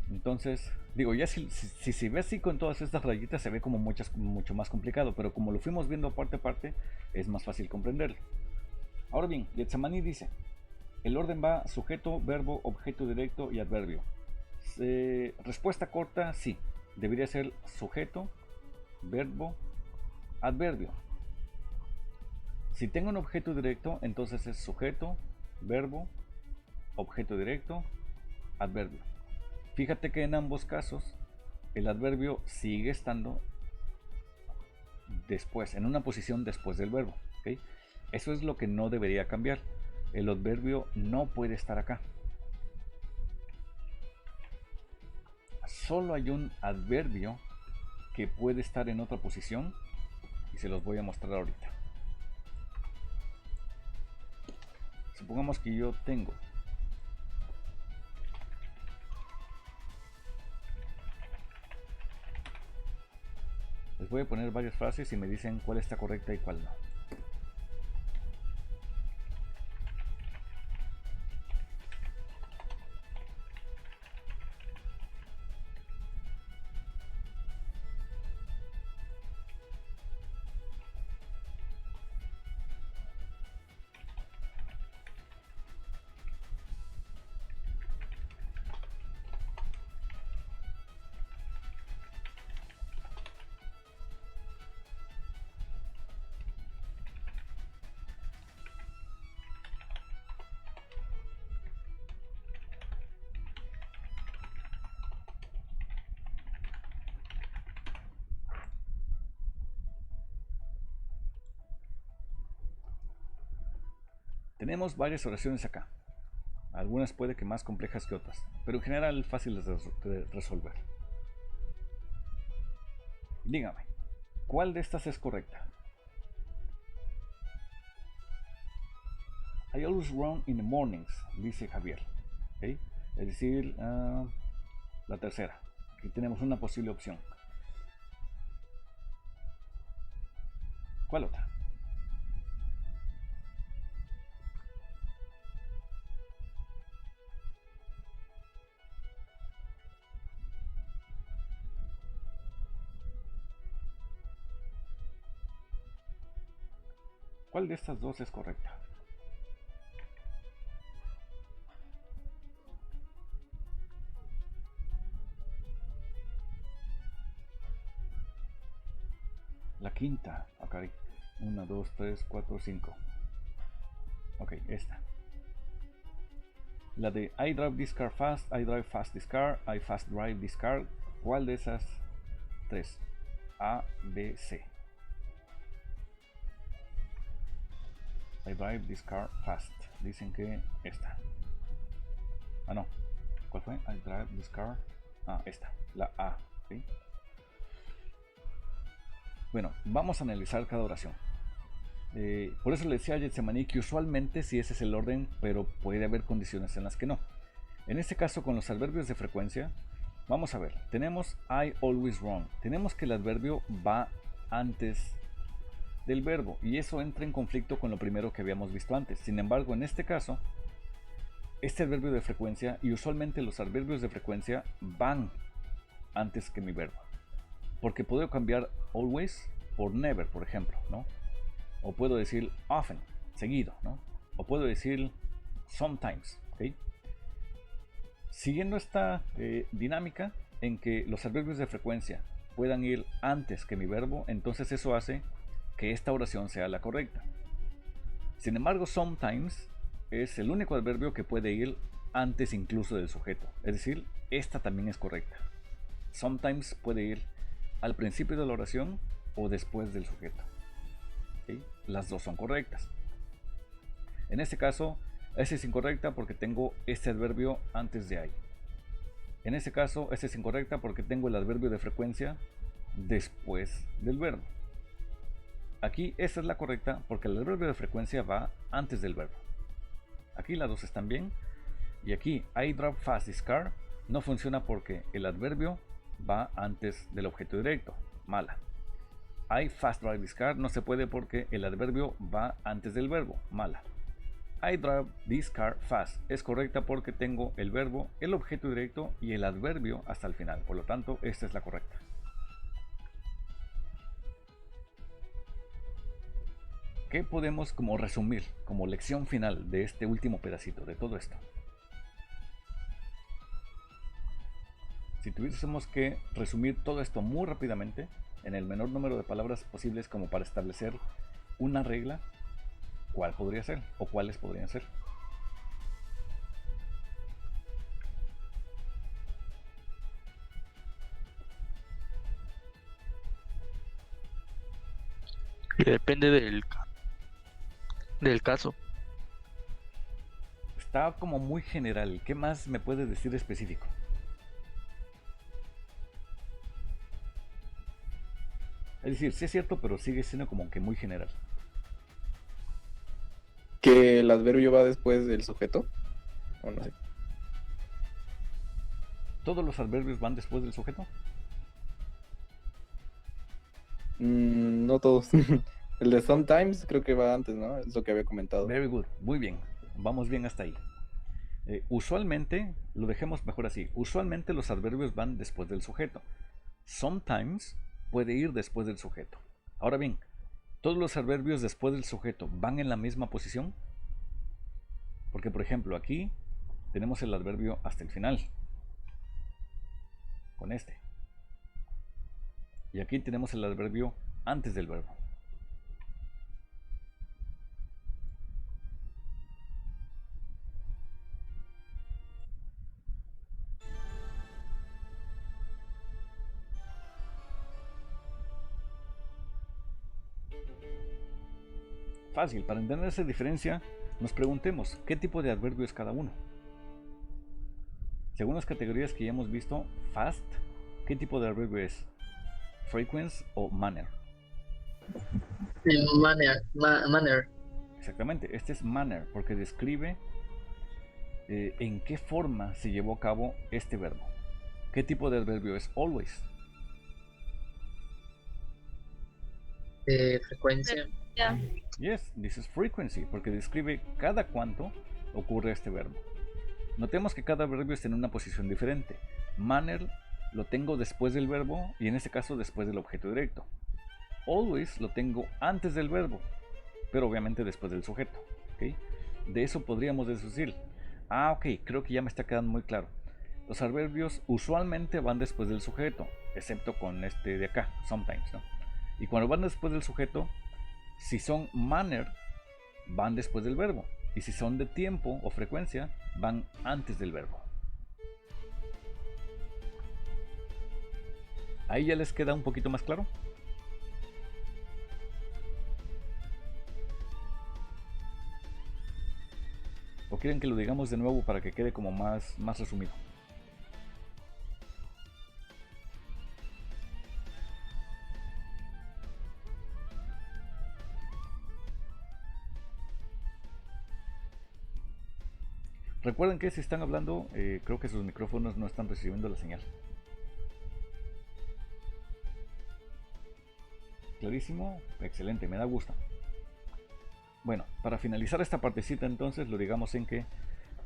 Entonces, digo, ya si se ve así con todas estas rayitas se ve como mucho más complicado, pero como lo fuimos viendo parte a parte, es más fácil comprenderlo. Ahora bien, Yetsemaní dice, el orden va sujeto, verbo, objeto directo y adverbio. Respuesta corta, sí, debería ser sujeto, verbo, adverbio. Si tengo un objeto directo, entonces es sujeto, verbo, objeto directo, adverbio. Fíjate que en ambos casos el adverbio sigue estando después, en una posición después del verbo. ¿Okay? Eso es lo que no debería cambiar. El adverbio no puede estar acá. Solo hay un adverbio que puede estar en otra posición y se los voy a mostrar ahorita. Supongamos que yo tengo les voy a poner varias frases y me dicen cuál está correcta y cuál no. Tenemos varias oraciones acá. Algunas puede que más complejas que otras, pero en general fáciles de resolver. Dígame, ¿cuál de estas es correcta? I always run in the mornings, dice Javier. ¿Okay? Es decir, la tercera. Aquí tenemos una posible opción. ¿Cuál otra? ¿Cuál de estas dos es correcta? La quinta, acá hay 1, 2, 3, 4, 5. Ok, esta. La de I drive this car fast, I drive fast this car, I fast drive this car. ¿Cuál de esas tres? A, B, C. I drive this car fast. Dicen que esta. Ah, no. ¿Cuál fue? I drive this car. Ah, esta. La A. ¿Sí? Bueno, vamos a analizar cada oración. Por eso le decía a Getsemaní que usualmente sí ese es el orden, pero puede haber condiciones en las que no. En este caso, con los adverbios de frecuencia, vamos a ver. Tenemos I always run. Tenemos que el adverbio va antes del verbo y eso entra en conflicto con lo primero que habíamos visto antes. Sin embargo, en este caso, este adverbio de frecuencia, y usualmente los adverbios de frecuencia van antes que mi verbo, porque puedo cambiar always por never, por ejemplo, ¿no? O puedo decir often, seguido, ¿no? O puedo decir sometimes, ¿ok? Siguiendo esta dinámica en que los adverbios de frecuencia puedan ir antes que mi verbo, entonces eso hace que esta oración sea la correcta. Sin embargo, sometimes es el único adverbio que puede ir antes incluso del sujeto. Es decir, esta también es correcta. Sometimes puede ir al principio de la oración o después del sujeto. ¿Okay? Las dos son correctas. En este caso, esta es incorrecta porque tengo este adverbio antes de ahí. En este caso, esta es incorrecta porque tengo el adverbio de frecuencia después del verbo. Aquí esta es la correcta porque el adverbio de frecuencia va antes del verbo. Aquí las dos están bien. Y aquí I drive fast this car no funciona porque el adverbio va antes del objeto directo. Mala. I fast drive this car no se puede porque el adverbio va antes del verbo. Mala. I drive this car fast es correcta porque tengo el verbo, el objeto directo y el adverbio hasta el final. Por lo tanto, esta es la correcta. ¿Qué podemos como resumir como lección final de este último pedacito, de todo esto? Si tuviésemos que resumir todo esto muy rápidamente, en el menor número de palabras posibles como para establecer una regla, ¿cuál podría ser? ¿O cuáles podrían ser? Depende del caso. Está como muy general. ¿Qué más me puedes decir específico? Es decir, sí es cierto, pero sigue siendo como que muy general. ¿Que el adverbio va después del sujeto? O no sé. ¿Todos los adverbios van después del sujeto? No todos. El de sometimes creo que va antes, ¿no? Es lo que había comentado. Very good, muy bien. Vamos bien hasta ahí. Usualmente, lo dejemos mejor así. Usualmente los adverbios van después del sujeto. Sometimes puede ir después del sujeto. Ahora bien, ¿todos los adverbios después del sujeto van en la misma posición? Porque, por ejemplo, aquí tenemos el adverbio hasta el final. Con este. Y aquí tenemos el adverbio antes del verbo. Fácil, para entender esa diferencia, nos preguntemos qué tipo de adverbio es cada uno. Según las categorías que ya hemos visto, fast, ¿qué tipo de adverbio es? ¿Frequency o manner? Manner. Exactamente, este es manner porque describe en qué forma se llevó a cabo este verbo. ¿Qué tipo de adverbio es always? Frecuencia. Ya. Yes, this is frequency porque describe cada cuánto ocurre este verbo. Notemos que cada adverbio está en una posición diferente. Manner lo tengo después del verbo y en este caso después del objeto directo. Always lo tengo antes del verbo, pero obviamente después del sujeto. ¿Okay? De eso podríamos deducir. Ok, creo que ya me está quedando muy claro. Los adverbios usualmente van después del sujeto, excepto con este de acá, sometimes, ¿no? Y cuando van después del sujeto, si son manner, van después del verbo. Y si son de tiempo o frecuencia, van antes del verbo. ¿Ahí ya les queda un poquito más claro? ¿O quieren que lo digamos de nuevo para que quede como más resumido? Recuerden que si están hablando, creo que sus micrófonos no están recibiendo la señal. ¿Clarísimo? Excelente, me da gusto. Bueno, para finalizar esta partecita entonces lo digamos en que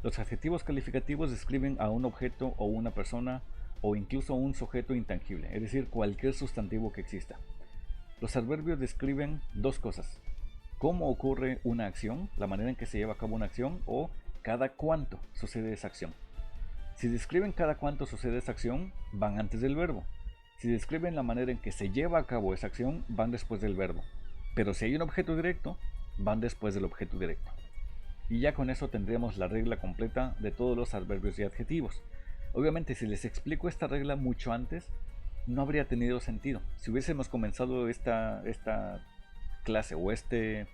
los adjetivos calificativos describen a un objeto o una persona o incluso un sujeto intangible, es decir, cualquier sustantivo que exista. Los adverbios describen dos cosas: cómo ocurre una acción, la manera en que se lleva a cabo una acción, o cada cuánto sucede esa acción. Si describen cada cuánto sucede esa acción, van antes del verbo. Si describen la manera en que se lleva a cabo esa acción, van después del verbo. Pero si hay un objeto directo, van después del objeto directo. Y ya con eso tendríamos la regla completa de todos los adverbios y adjetivos. Obviamente, si les explico esta regla mucho antes, no habría tenido sentido. Si hubiésemos comenzado esta clase o este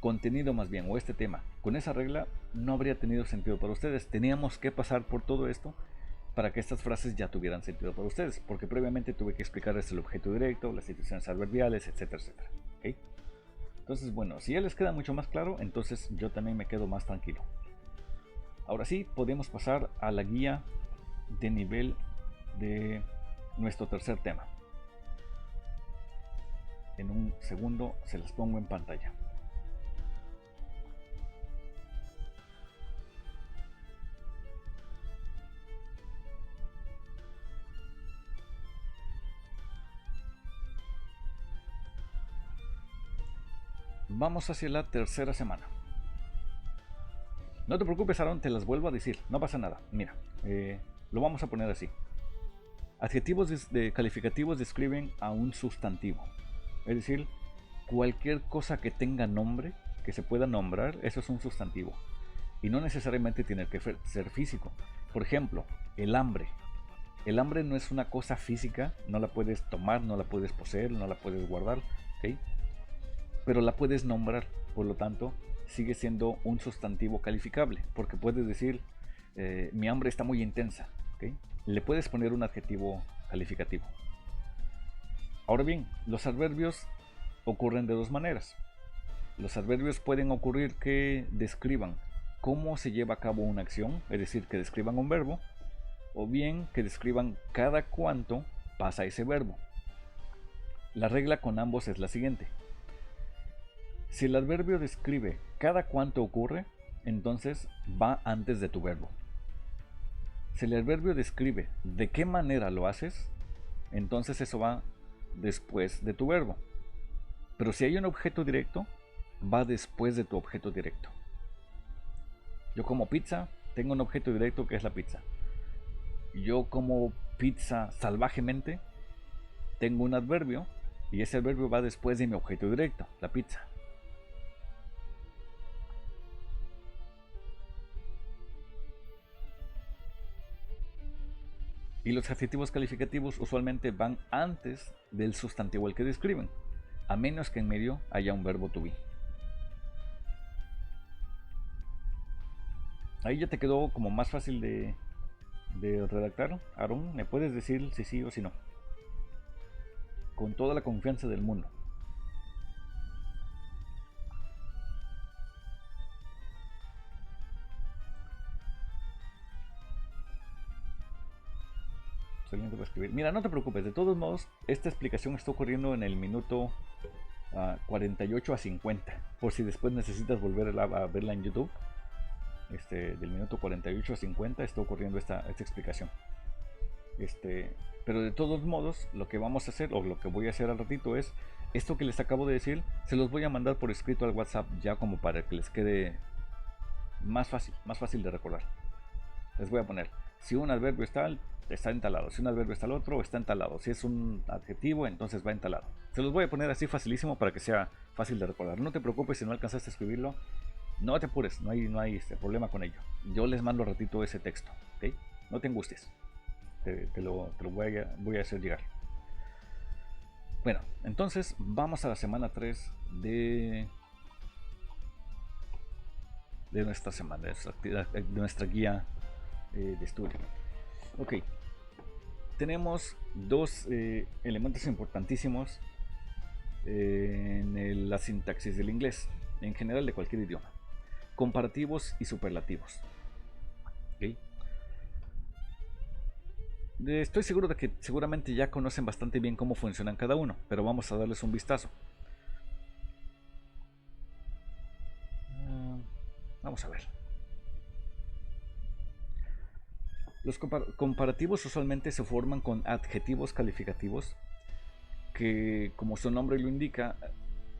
contenido más bien, o este tema, con esa regla, no habría tenido sentido para ustedes. Teníamos que pasar por todo esto para que estas frases ya tuvieran sentido para ustedes, porque previamente tuve que explicarles el objeto directo, las situaciones adverbiales, etcétera, etcétera. ¿Okay? Entonces, bueno, si ya les queda mucho más claro, entonces yo también me quedo más tranquilo. Ahora sí, podemos pasar a la guía de nivel de nuestro tercer tema. En un segundo se las pongo en pantalla. Vamos hacia la tercera semana. No te preocupes, Aaron, te las vuelvo a decir, no pasa nada. Mira, lo vamos a poner así. Adjetivos calificativos describen a un sustantivo, es decir, cualquier cosa que tenga nombre, que se pueda nombrar, eso es un sustantivo. Y no necesariamente tiene que ser físico. Por ejemplo, el hambre. El hambre no es una cosa física, no la puedes tomar, no la puedes poseer, no la puedes guardar, ¿ok? Pero la puedes nombrar, por lo tanto sigue siendo un sustantivo calificable, porque puedes decir mi hambre está muy intensa, ¿okay? Le puedes poner un adjetivo calificativo. Ahora bien, los adverbios ocurren de dos maneras. Los adverbios pueden ocurrir que describan cómo se lleva a cabo una acción, es decir, que describan un verbo, o bien que describan cada cuánto pasa ese verbo. La regla con ambos es la siguiente: si el adverbio describe cada cuánto ocurre, entonces va antes de tu verbo. Si el adverbio describe de qué manera lo haces, entonces eso va después de tu verbo. Pero si hay un objeto directo, va después de tu objeto directo. Yo como pizza, tengo un objeto directo que es la pizza. Yo como pizza salvajemente, tengo un adverbio y ese adverbio va después de mi objeto directo, la pizza. Y los adjetivos calificativos usualmente van antes del sustantivo al que describen, a menos que en medio haya un verbo to be. Ahí ya te quedó como más fácil de redactar. Aaron, ¿me puedes decir si sí o si no? Con toda la confianza del mundo. Estoy lento para escribir. Mira, no te preocupes, de todos modos, esta explicación está ocurriendo en el minuto 48 a 50. Por si después necesitas volver a verla en YouTube. Del minuto 48 a 50 está ocurriendo esta explicación. Pero de todos modos, lo que vamos a hacer, o lo que voy a hacer al ratito, es esto que les acabo de decir, se los voy a mandar por escrito al WhatsApp, ya como para que les quede más fácil de recordar. Les voy a poner, si un adverbio está entalado, si un adverbio está al otro, está entalado, si es un adjetivo, entonces va entalado. Se los voy a poner así facilísimo para que sea fácil de recordar. No te preocupes si no alcanzaste a escribirlo, no te apures, no hay problema con ello. Yo les mando ratito ese texto, ¿ok? No te angusties, te lo voy a hacer llegar. Bueno, entonces vamos a la semana 3 de nuestra semana, de nuestra guía de estudio. Ok, tenemos dos elementos importantísimos en la sintaxis del inglés, en general de cualquier idioma: comparativos y superlativos. ¿Okay? Estoy seguro de que seguramente ya conocen bastante bien cómo funcionan cada uno, pero vamos a darles un vistazo. Vamos a ver. Los comparativos usualmente se forman con adjetivos calificativos que, como su nombre lo indica,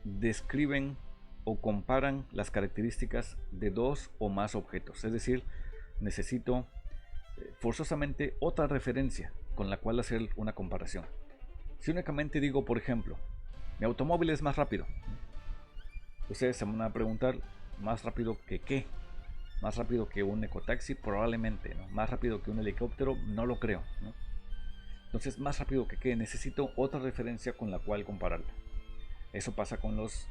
describen o comparan las características de dos o más objetos. Es decir, necesito forzosamente otra referencia con la cual hacer una comparación. Si únicamente digo, por ejemplo, mi automóvil es más rápido, ustedes se van a preguntar, ¿más rápido que qué? Más rápido que un ecotaxi, probablemente, ¿no? Más rápido que un helicóptero, no lo creo, ¿no? Entonces, más rápido que qué, necesito otra referencia con la cual compararla. Eso pasa con los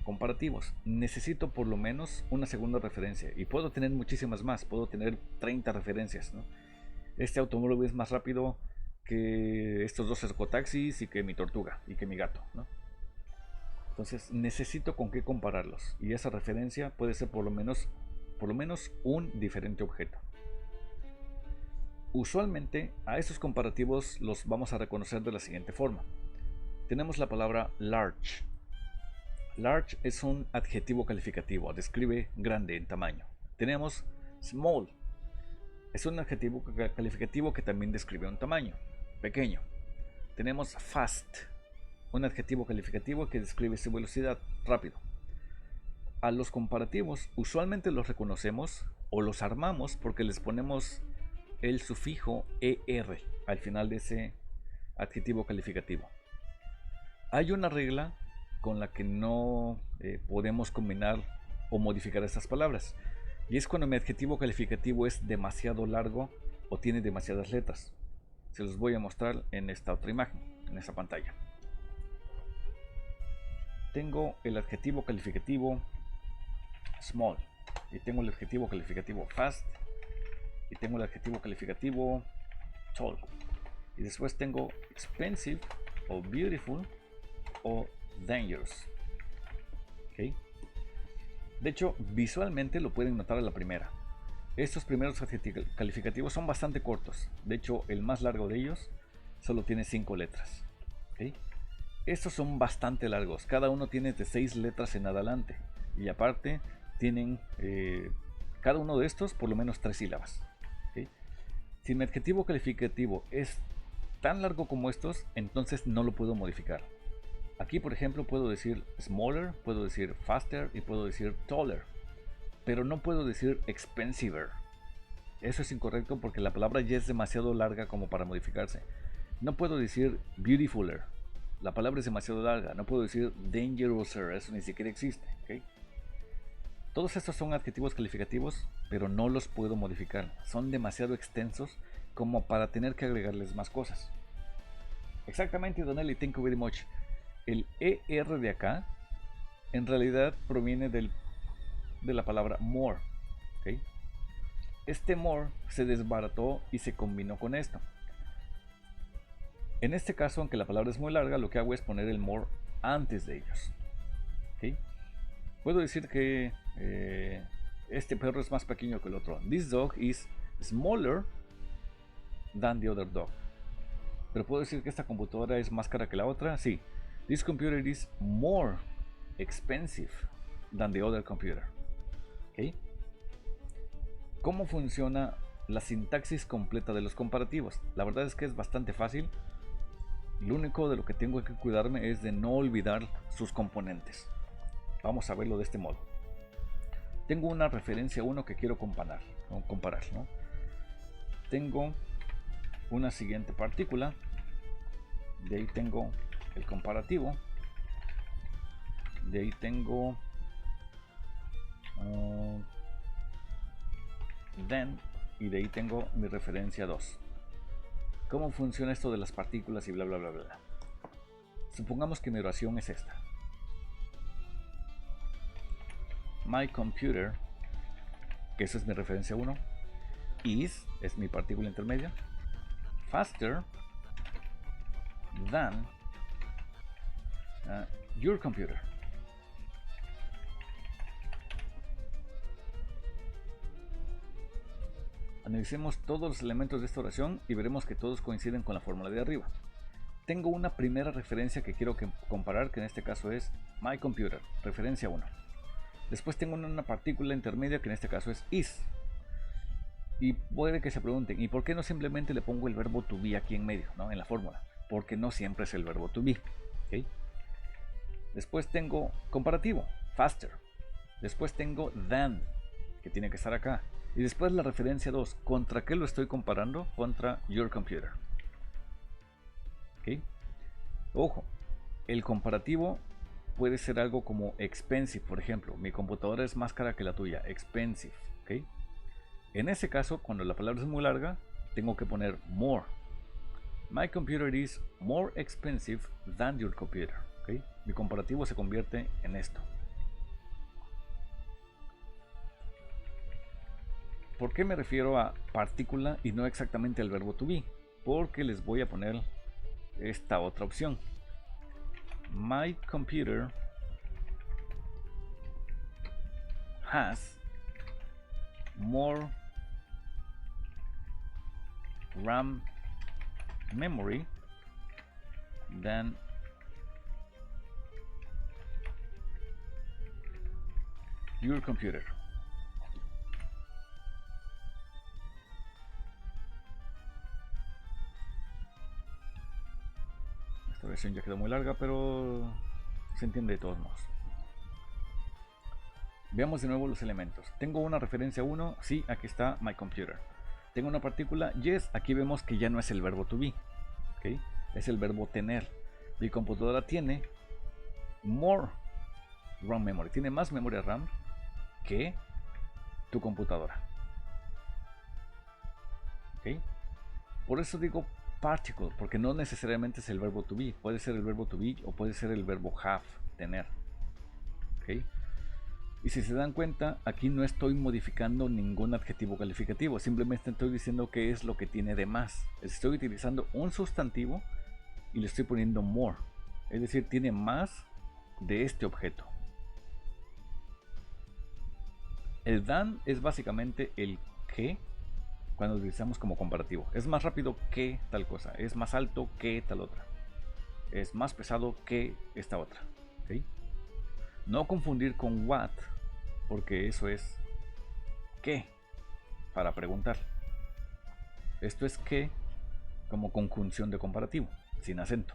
comparativos. Necesito por lo menos una segunda referencia, y puedo tener muchísimas más, puedo tener 30 referencias, ¿no? Este automóvil es más rápido que estos dos ecotaxis y que mi tortuga y que mi gato, ¿no? Entonces necesito con qué compararlos, y esa referencia puede ser por lo menos un diferente objeto. Usualmente a estos comparativos los vamos a reconocer de la siguiente forma. Tenemos la palabra large. Large es un adjetivo calificativo, describe grande en tamaño. Tenemos small, es un adjetivo calificativo que también describe un tamaño, pequeño. Tenemos fast, un adjetivo calificativo que describe su velocidad, rápido. A los comparativos usualmente los reconocemos o los armamos porque les ponemos el sufijo ER al final de ese adjetivo calificativo. Hay una regla con la que no podemos combinar o modificar estas palabras, y es cuando mi adjetivo calificativo es demasiado largo o tiene demasiadas letras. Se los voy a mostrar en esta otra imagen, en esta pantalla. Tengo el adjetivo calificativo small, y tengo el adjetivo calificativo fast, y tengo el adjetivo calificativo tall, y después tengo expensive o beautiful o dangerous. ¿Okay? De hecho, visualmente lo pueden notar a la primera. Estos primeros adjetivos calificativos son bastante cortos. De hecho, el más largo de ellos solo tiene 5 letras. ¿Okay? Estos son bastante largos. Cada uno tiene de 6 letras en adelante. Y aparte, tienen cada uno de estos por lo menos 3 sílabas. ¿Okay? Si mi adjetivo calificativo es tan largo como estos, entonces no lo puedo modificar. Aquí, por ejemplo, puedo decir smaller, puedo decir faster y puedo decir taller, pero no puedo decir expensiver. Eso es incorrecto porque la palabra ya es demasiado larga como para modificarse. No puedo decir beautifuler, la palabra es demasiado larga. No puedo decir dangerouser, eso ni siquiera existe. ¿Okay? Todos estos son adjetivos calificativos, pero no los puedo modificar. Son demasiado extensos como para tener que agregarles más cosas. Exactamente, Donelli, thank you very much. El ER de acá en realidad proviene de la palabra more. ¿Okay? Este more se desbarató y se combinó con esto. En este caso, aunque la palabra es muy larga, lo que hago es poner el more antes de ellos. ¿Okay? Puedo decir que este perro es más pequeño que el otro. This dog is smaller than the other dog. Pero puedo decir que esta computadora es más cara que la otra. Sí. This computer is more expensive than the other computer. ¿Ok? ¿Cómo funciona la sintaxis completa de los comparativos? La verdad es que es bastante fácil. Lo único de lo que tengo que cuidarme es de no olvidar sus componentes. Vamos a verlo de este modo. Tengo una referencia 1 que quiero comparar, ¿no? Tengo una siguiente partícula. De ahí tengo el comparativo. De ahí tengo then, y de ahí tengo mi referencia 2. ¿Cómo funciona esto de las partículas y bla bla bla bla? Supongamos que mi oración es esta. My computer, que eso es mi referencia 1, is mi partícula intermedia, faster than your computer. Analicemos todos los elementos de esta oración y veremos que todos coinciden con la fórmula de arriba. Tengo una primera referencia que quiero comparar, que en este caso es my computer, referencia 1. Después tengo una partícula intermedia que en este caso es is. Y puede que se pregunten, ¿y por qué no simplemente le pongo el verbo to be aquí en medio, ¿no? En la fórmula? Porque no siempre es el verbo to be. ¿Okay? Después tengo comparativo, faster. Después tengo than, que tiene que estar acá. Y después la referencia 2. ¿Contra qué lo estoy comparando? Contra your computer. ¿Okay? Ojo, el comparativo puede ser algo como expensive, por ejemplo. Mi computadora es más cara que la tuya. Expensive. ¿Okay? En ese caso, cuando la palabra es muy larga, tengo que poner more. My computer is more expensive than your computer. ¿Okay? Mi comparativo se convierte en esto. ¿Por qué me refiero a partícula y no exactamente al verbo to be? Porque les voy a poner esta otra opción. My computer has more RAM memory than your computer. Esta versión ya quedó muy larga, pero se entiende de todos modos. Veamos de nuevo los elementos. Tengo una referencia 1, sí, aquí está my computer. Tengo una partícula, yes, aquí vemos que ya no es el verbo to be, ¿okay? Es el verbo tener. Mi computadora tiene more RAM memory, tiene más memoria RAM que tu computadora. ¿Okay? Por eso digo particle, porque no necesariamente es el verbo to be, puede ser el verbo to be o puede ser el verbo have, tener. ¿Okay? Y si se dan cuenta, aquí no estoy modificando ningún adjetivo calificativo, simplemente estoy diciendo qué es lo que tiene de más. Estoy utilizando un sustantivo y le estoy poniendo more, es decir, tiene más de este objeto. El than es básicamente el que cuando utilizamos como comparativo. Es más rápido que tal cosa, es más alto que tal otra, es más pesado que esta otra. ¿Okay? No confundir con what, porque eso es qué, para preguntar. Esto es que como conjunción de comparativo, sin acento.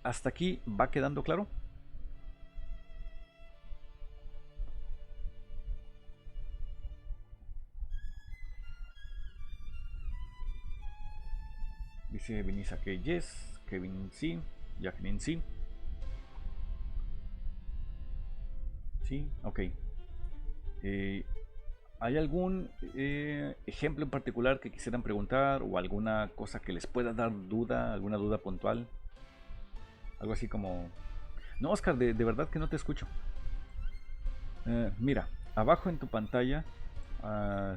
¿Hasta aquí va quedando claro? Dice Vinisa que yes, Kevin sí, Jacqueline sí. Sí, ok. ¿Hay algún ejemplo en particular que quisieran preguntar o alguna cosa que les pueda dar duda, alguna duda puntual? Algo así como... No, Oscar, de verdad que no te escucho. Mira, abajo en tu pantalla,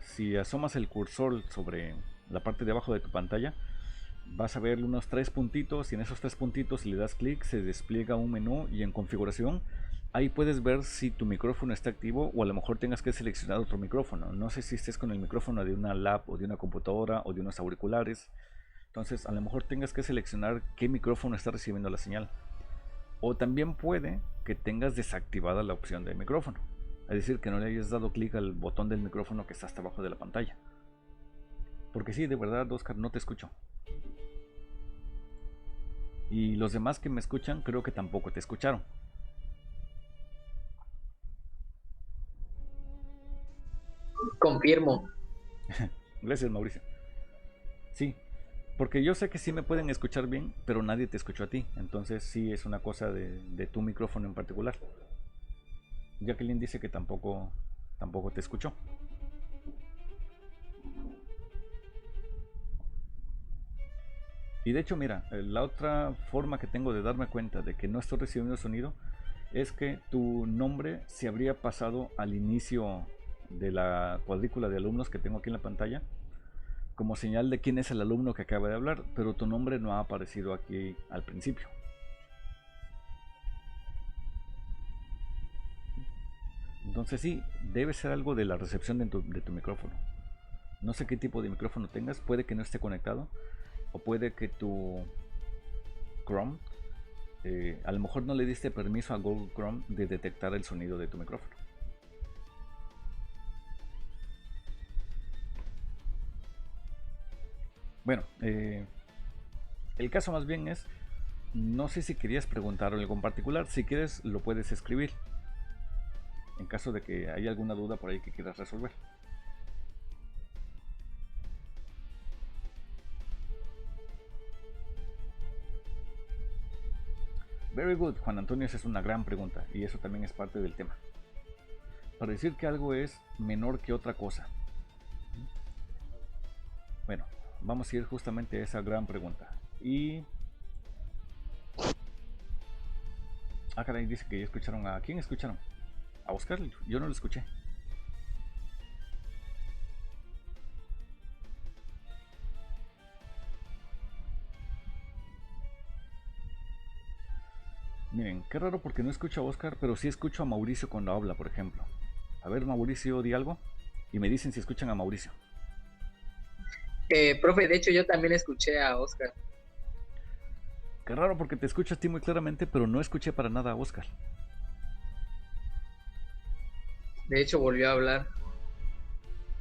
si asomas el cursor sobre la parte de abajo de tu pantalla, vas a ver unos 3 puntitos y en esos 3 puntitos, si le das clic, se despliega un menú y en configuración Ahí puedes ver si tu micrófono está activo o a lo mejor tengas que seleccionar otro micrófono. No sé si estés con el micrófono de una lap o de una computadora o de unos auriculares. Entonces a lo mejor tengas que seleccionar qué micrófono está recibiendo la señal. O también puede que tengas desactivada la opción de micrófono. Es decir, que no le hayas dado clic al botón del micrófono que está hasta abajo de la pantalla. Porque sí, de verdad, Oscar, no te escucho. Y los demás que me escuchan creo que tampoco te escucharon. Confirmo. Gracias, Mauricio. Sí, porque yo sé que sí me pueden escuchar bien, pero nadie te escuchó a ti. Entonces sí es una cosa de tu micrófono en particular. Jacqueline dice que tampoco te escuchó. Y de hecho, mira, la otra forma que tengo de darme cuenta de que no estoy recibiendo sonido es que tu nombre se habría pasado al inicio de la cuadrícula de alumnos que tengo aquí en la pantalla como señal de quién es el alumno que acaba de hablar, pero tu nombre no ha aparecido aquí al principio. Entonces sí, debe ser algo de la recepción de tu micrófono. No sé qué tipo de micrófono tengas, puede que no esté conectado, o puede que tu Chrome, a lo mejor no le diste permiso a Google Chrome de detectar el sonido de tu micrófono. Bueno, el caso más bien es, no sé si querías preguntar algo en particular, si quieres lo puedes escribir, en caso de que haya alguna duda por ahí que quieras resolver. Very good, Juan Antonio, esa es una gran pregunta y eso también es parte del tema. Para decir que algo es menor que otra cosa. Bueno, vamos a ir justamente a esa gran pregunta. Y... ah, caray, dice que ya escucharon a... ¿quién escucharon? ¿A Oscar? Yo no lo escuché. Miren, qué raro porque no escucho a Oscar, pero sí escucho a Mauricio cuando habla, por ejemplo. A ver, Mauricio, di algo. Y me dicen si escuchan a Mauricio. Profe, de hecho yo también escuché a Oscar. Qué raro porque te escucho a ti muy claramente, pero no escuché para nada a Oscar. De hecho volvió a hablar.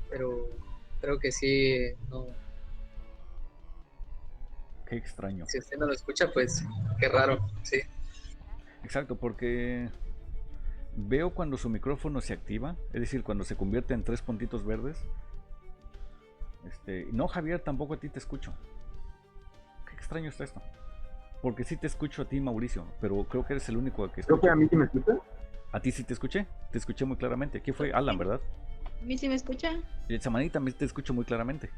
Pero creo que sí, no. Qué extraño. Si usted no lo escucha, pues qué raro, sí. Exacto, porque veo cuando su micrófono se activa, es decir, cuando se convierte en 3 puntitos verdes. No, Javier, tampoco a ti te escucho. Qué extraño está esto. Porque sí te escucho a ti, Mauricio, pero creo que eres el único que escucha. Creo que a mí sí me escucha. A ti sí te escuché muy claramente. ¿Qué fue? Alan, ¿verdad? ¿A mí sí me escucha? Y el Samaní también te escucho muy claramente.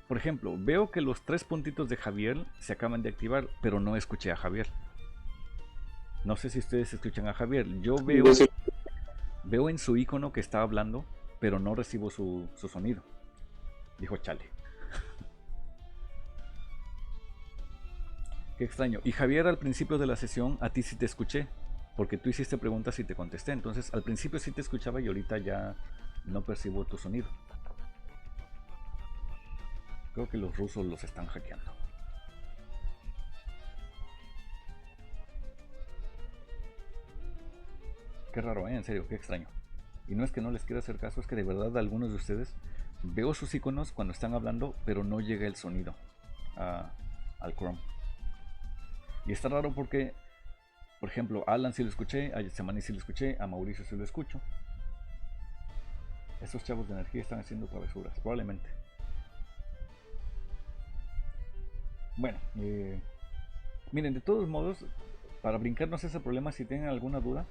Por ejemplo, veo que los 3 puntitos de Javier se acaban de activar, pero no escuché a Javier. No sé si ustedes escuchan a Javier. Yo veo en su icono que está hablando, pero no recibo su sonido. Dijo chale. Qué extraño. Y Javier, al principio de la sesión, a ti sí te escuché, porque tú hiciste preguntas y te contesté. Entonces, al principio sí te escuchaba y ahorita ya no percibo tu sonido. Creo que los rusos los están hackeando. Qué raro, ¿eh? En serio, qué extraño. Y no es que no les quiera hacer caso, es que de verdad algunos de ustedes veo sus iconos cuando están hablando, pero no llega el sonido al Chrome. Y está raro porque, por ejemplo, a Alan sí lo escuché, a Samani sí lo escuché, a Mauricio sí lo escucho. Estos chavos de energía están haciendo travesuras, probablemente. Bueno, miren, de todos modos, para brincarnos ese problema, si tienen alguna duda,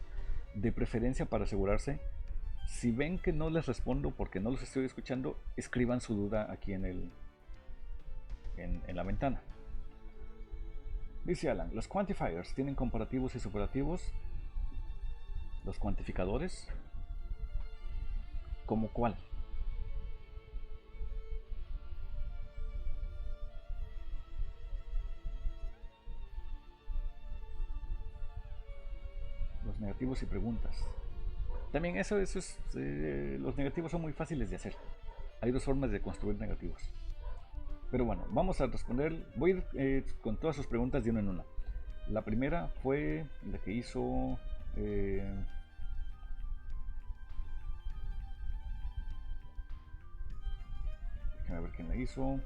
de preferencia para asegurarse, si ven que no les respondo porque no los estoy escuchando, escriban su duda aquí en la ventana. Dice Alan, los quantifiers tienen comparativos y superativos. Los cuantificadores, ¿cómo cuál? negativos y preguntas. También eso es los negativos son muy fáciles de hacer. Hay dos formas de construir negativos. Pero bueno, vamos a responder. Voy a ir con todas sus preguntas de una en una. La primera fue la que hizo... déjame ver quién la hizo.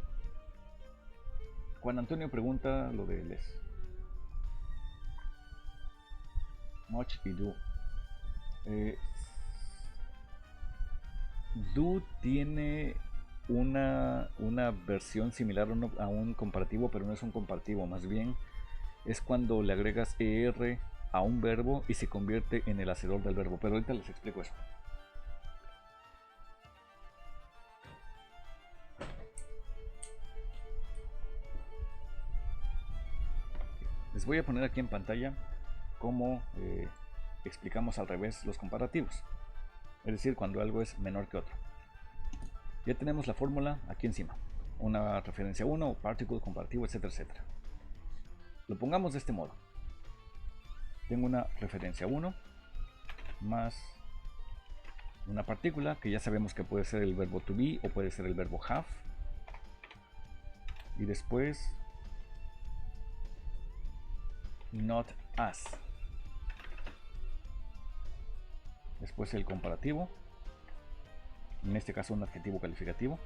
Juan Antonio pregunta lo de les. Much y do. Do tiene una versión similar a un comparativo, pero no es un comparativo, más bien es cuando le agregas er a un verbo y se convierte en el hacedor del verbo, pero ahorita les explico eso. Les voy a poner aquí en pantalla cómo explicamos al revés los comparativos, es decir, cuando algo es menor que otro. Ya tenemos la fórmula aquí encima, una referencia 1, particle, comparativo, etcétera, etcétera. Lo pongamos de este modo. Tengo una referencia 1 más una partícula que ya sabemos que puede ser el verbo to be o puede ser el verbo have, y después not as, después el comparativo, en este caso un adjetivo calificativo,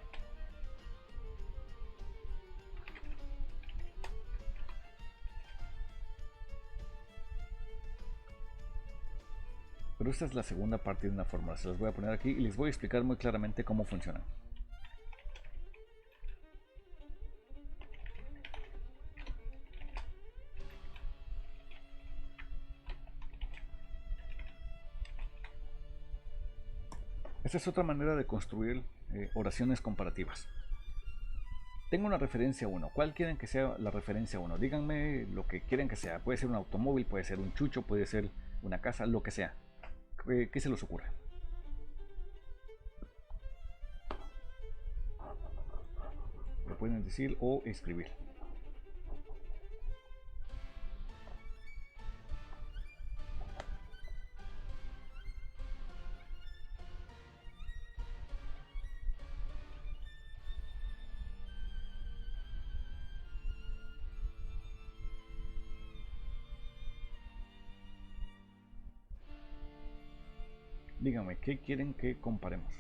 pero esta es la segunda parte de una fórmula. Se las voy a poner aquí y les voy a explicar muy claramente cómo funcionan. Esta es otra manera de construir oraciones comparativas. Tengo una referencia 1. ¿Cuál quieren que sea la referencia 1? Díganme lo que quieren que sea. Puede ser un automóvil, puede ser un chucho, puede ser una casa, lo que sea. ¿Qué se les ocurre? Lo pueden decir o escribir. Díganme, ¿qué quieren que comparemos?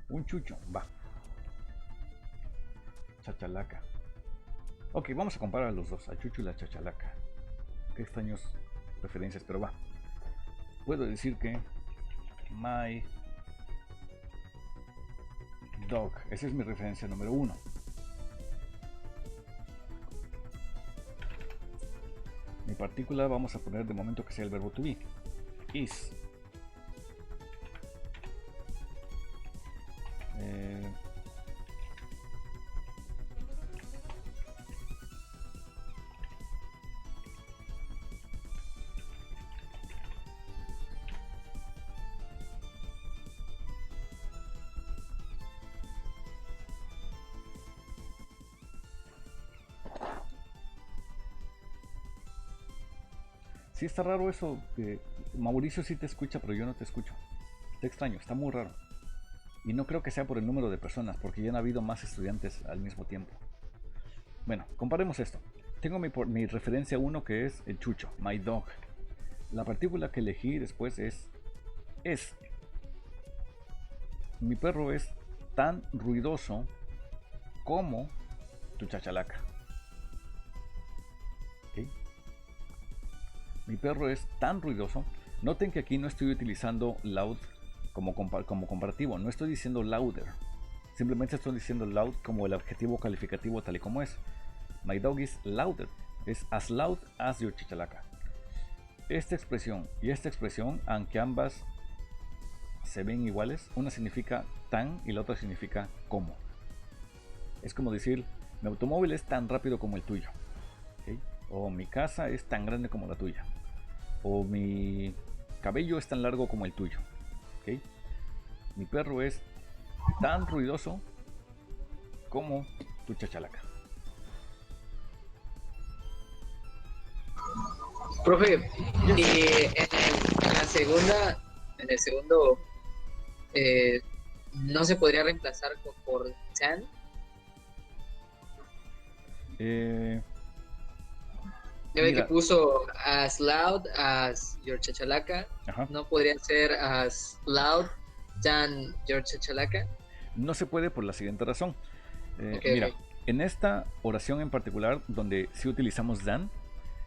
Un chucho, va. Chachalaca. Ok, vamos a comparar a los dos, a chucho y la chachalaca. Qué extraños referencias, pero va. Puedo decir que my dog, esa es mi referencia número 1. Mi partícula vamos a poner de momento que sea el verbo to be, is. Sí, está raro eso. Mauricio sí te escucha, pero yo no te escucho. Está extraño, está muy raro. Y no creo que sea por el número de personas, porque ya han habido más estudiantes al mismo tiempo. Bueno, comparemos esto. Tengo mi referencia 1 que es el chucho, my dog. La partícula que elegí después es. Mi perro es tan ruidoso como tu chachalaca. ¿Okay? Mi perro es tan ruidoso. Noten que aquí no estoy utilizando loud como comparativo. No estoy diciendo louder. Simplemente estoy diciendo loud como el adjetivo calificativo tal y como es. My dog is louder. Es as loud as your chachalaca. Esta expresión y esta expresión, aunque ambas se ven iguales, una significa tan y la otra significa como. Es como decir, mi automóvil es tan rápido como el tuyo. ¿Okay? O mi casa es tan grande como la tuya. O mi cabello es tan largo como el tuyo. ¿Ok? Mi perro es tan ruidoso como tu chachalaca. Profe, Yes. y en el segundo, ¿no se podría reemplazar por Chan? Ya ve que Mira, puso as loud as your chachalaca. ajá. ¿No podría ser as loud than your chachalaca? No se puede por la siguiente razón. Ok, Mira, ok. en esta oración en particular, donde sí utilizamos than,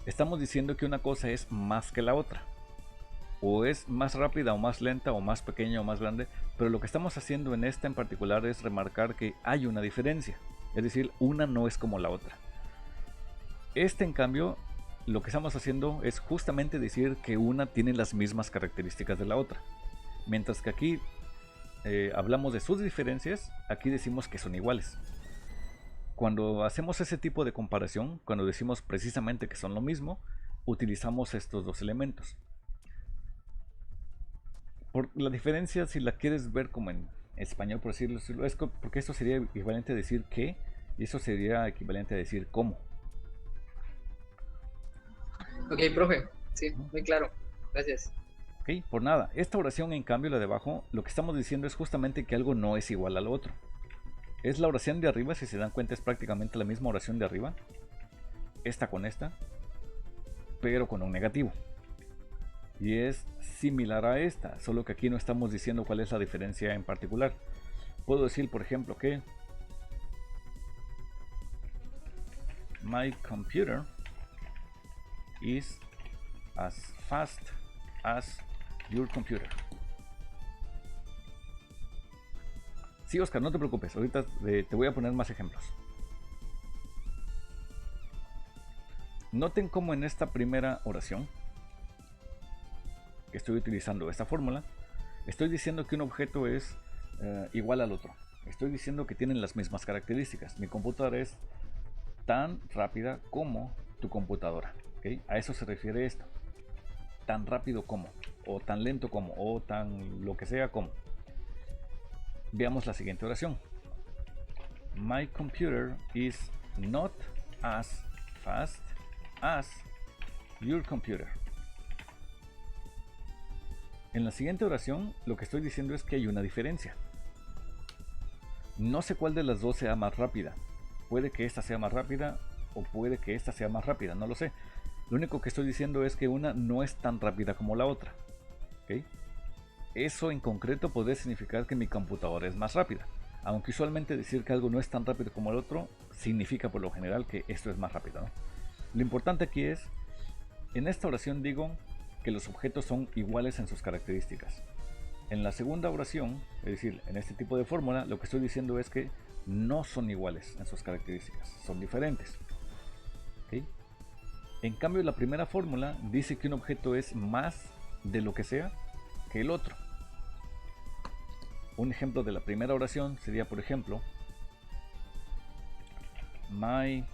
estamos diciendo que una cosa es más que la otra. O es más rápida o más lenta o más pequeña o más grande, pero lo que estamos haciendo en esta en particular es remarcar que hay una diferencia. Es decir, una no es como la otra. En cambio, lo que estamos haciendo es justamente decir que una tiene las mismas características de la otra. Mientras que aquí hablamos de sus diferencias, aquí decimos que son iguales. Cuando hacemos ese tipo de comparación, cuando decimos precisamente que son lo mismo, utilizamos estos dos elementos. Por la diferencia, si la quieres ver como en español, por decirlo, es porque esto sería equivalente a decir que, y eso sería equivalente a decir cómo. Ok, profe. Sí, muy claro. Gracias. Ok, por nada. Esta oración, en cambio, la de abajo, lo que estamos diciendo es justamente que algo no es igual al otro. Es la oración de arriba, si se dan cuenta, es prácticamente la misma oración de arriba. Esta con esta, pero con un negativo. Y es similar a esta, solo que aquí no estamos diciendo cuál es la diferencia en particular. Puedo decir, por ejemplo, que my computer is as fast as your computer. Sí, Oscar, no te preocupes, ahorita te voy a poner más ejemplos. Noten cómo en esta primera oración que estoy utilizando esta fórmula, estoy diciendo que un objeto es igual al otro. Estoy diciendo que tienen las mismas características. Mi computadora es tan rápida como tu computadora. ¿Okay? A eso se refiere esto. Tan rápido como, o tan lento como, o tan lo que sea como. Veamos la siguiente oración. My computer is not as fast as your computer. En la siguiente oración, lo que estoy diciendo es que hay una diferencia. No sé cuál de las dos sea más rápida. Puede que esta sea más rápida o puede que esta sea más rápida, no lo sé. Lo único que estoy diciendo es que una no es tan rápida como la otra. ¿Okay? Eso en concreto podría significar que mi computadora es más rápida. Aunque usualmente decir que algo no es tan rápido como el otro significa por lo general que esto es más rápido, ¿no? Lo importante aquí es, en esta oración digo que los objetos son iguales en sus características. En la segunda oración, es decir, en este tipo de fórmula, lo que estoy diciendo es que no son iguales en sus características, son diferentes. ¿Okay? En cambio, la primera fórmula dice que un objeto es más de lo que sea que el otro. Un ejemplo de la primera oración sería, por ejemplo, my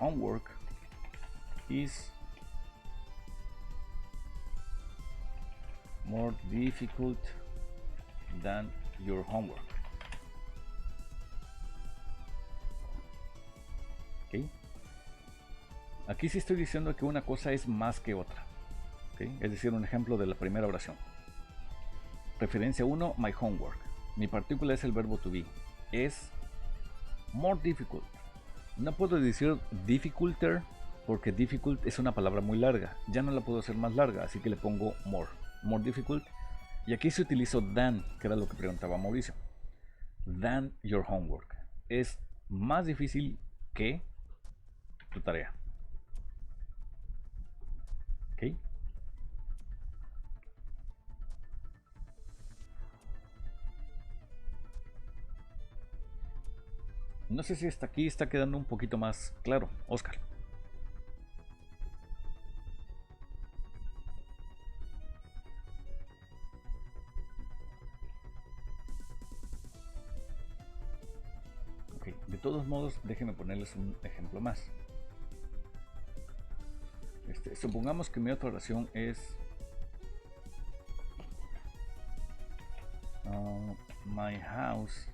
homework is more difficult than your homework. ¿Okay? Aquí sí estoy diciendo que una cosa es más que otra. ¿Okay? Es decir, un ejemplo de la primera oración. Referencia 1, my homework. Mi partícula es el verbo to be. Es more difficult. No puedo decir difficulter porque difficult es una palabra muy larga. Ya no la puedo hacer más larga, así que le pongo more. More difficult. Y aquí se utilizó than, que era lo que preguntaba Mauricio. Than your homework. Es más difícil que tu tarea. ¿Ok? No sé si hasta aquí está quedando un poquito más claro, Oscar. Ok, de todos modos, déjenme ponerles un ejemplo más. Supongamos que mi otra oración es my house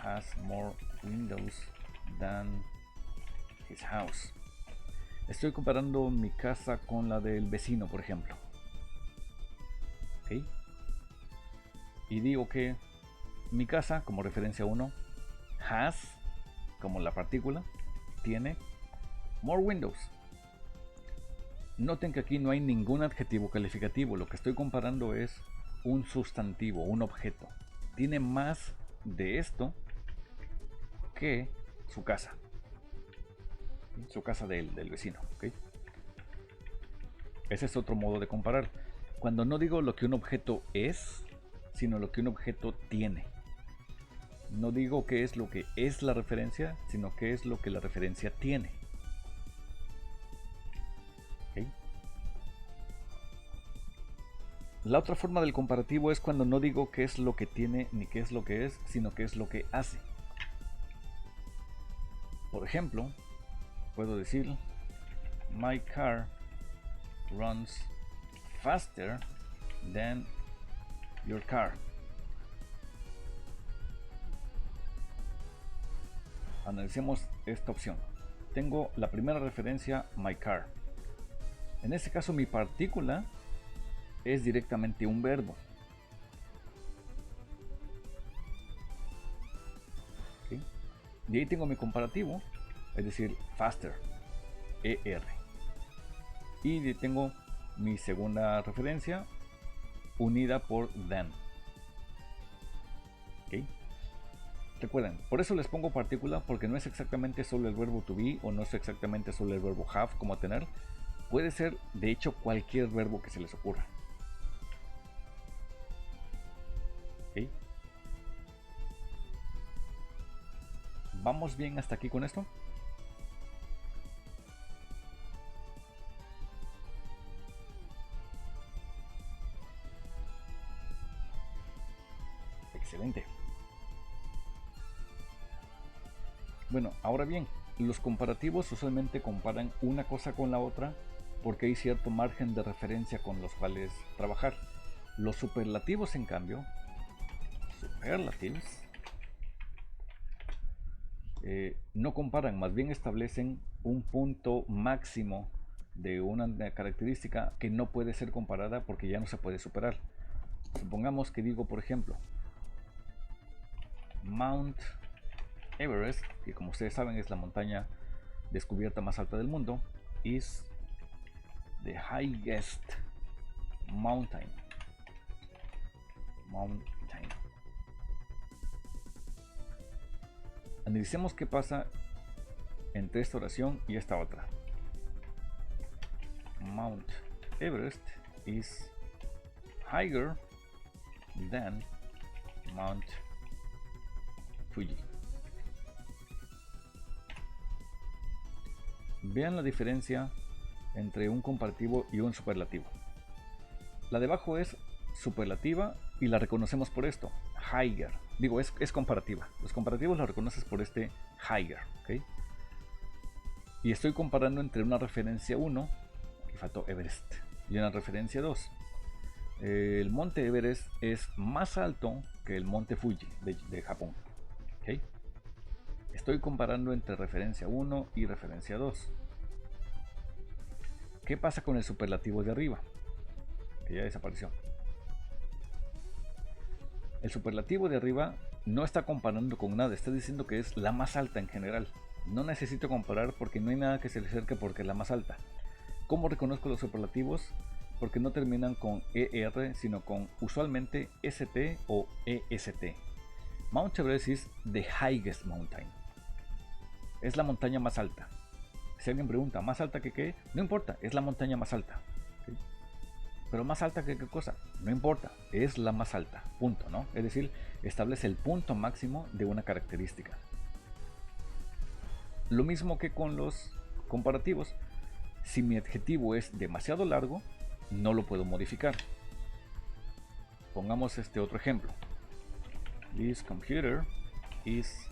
has more windows than his house. Estoy comparando mi casa con la del vecino, por ejemplo. ¿Ok? Y digo que mi casa, como referencia 1, has, como la partícula, tiene more windows. Noten que aquí no hay ningún adjetivo calificativo. Lo que estoy comparando es un sustantivo, un objeto. Tiene más de esto que su casa. Su casa del vecino. ¿Okay? Ese es otro modo de comparar. Cuando no digo lo que un objeto es, sino lo que un objeto tiene. No digo qué es lo que es la referencia, sino qué es lo que la referencia tiene. ¿Okay? La otra forma del comparativo es cuando no digo qué es lo que tiene ni qué es lo que es, sino qué es lo que hace. Por ejemplo, puedo decir my car runs faster than your car. Analicemos esta opción. Tengo la primera referencia, my car. En este caso mi partícula es directamente un verbo. ¿Okay? Y ahí tengo mi comparativo, es decir, faster, ER. Y tengo mi segunda referencia unida por than. ¿Okay? Recuerden, por eso les pongo partícula, porque no es exactamente solo el verbo to be o no es exactamente solo el verbo have como tener. Puede ser de hecho cualquier verbo que se les ocurra. ¿Okay? ¿Vamos bien hasta aquí con esto? Excelente. Bueno, ahora bien, los comparativos usualmente comparan una cosa con la otra porque hay cierto margen de referencia con los cuales trabajar. Los superlativos, en cambio, no comparan, más bien establecen un punto máximo de una característica que no puede ser comparada porque ya no se puede superar. Supongamos que digo, por ejemplo, Mount Everest, que como ustedes saben es la montaña descubierta más alta del mundo, is the highest mountain. Analicemos qué pasa entre esta oración y esta otra. Mount Everest is higher than Mount Fuji. Vean la diferencia entre un comparativo y un superlativo. La de abajo es superlativa y la reconocemos por esto, higher. Digo, es comparativa. Los comparativos los reconoces por este higher. ¿Okay? Y estoy comparando entre una referencia 1, aquí faltó Everest, y una referencia 2. El monte Everest es más alto que el monte Fuji de Japón. ¿Okay? Estoy comparando entre referencia 1 y referencia 2. ¿Qué pasa con el superlativo de arriba? Que ya desapareció. El superlativo de arriba no está comparando con nada, está diciendo que es la más alta en general. No necesito comparar porque no hay nada que se le acerque porque es la más alta. ¿Cómo reconozco los superlativos? Porque no terminan con ER, sino con usualmente ST o EST. Mount Everest is the highest mountain. Es la montaña más alta. Si alguien pregunta, ¿más alta que qué? No importa, es la montaña más alta. ¿Okay? Pero más alta que qué cosa, no importa, es la más alta, punto, ¿no? Es decir, establece el punto máximo de una característica. Lo mismo que con los comparativos, si mi adjetivo es demasiado largo, no lo puedo modificar. Pongamos este otro ejemplo. This computer is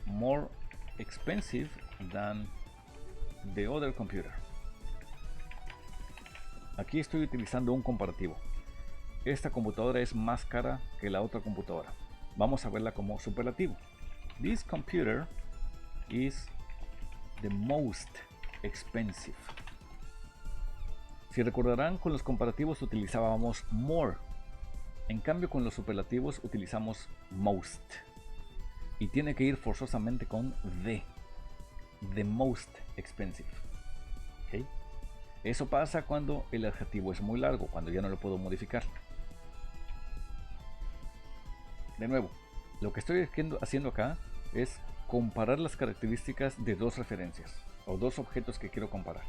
more expensive than the other computer. Aquí estoy utilizando un comparativo. Esta computadora es más cara que la otra computadora. Vamos a verla como superlativo. This computer is the most expensive. Si recordarán, con los comparativos utilizábamos more. En cambio, con los superlativos utilizamos most. Y tiene que ir forzosamente con the most expensive. ¿Okay? Eso pasa cuando el adjetivo es muy largo, cuando ya no lo puedo modificar. De nuevo, lo que estoy haciendo acá es comparar las características de dos referencias o dos objetos que quiero comparar.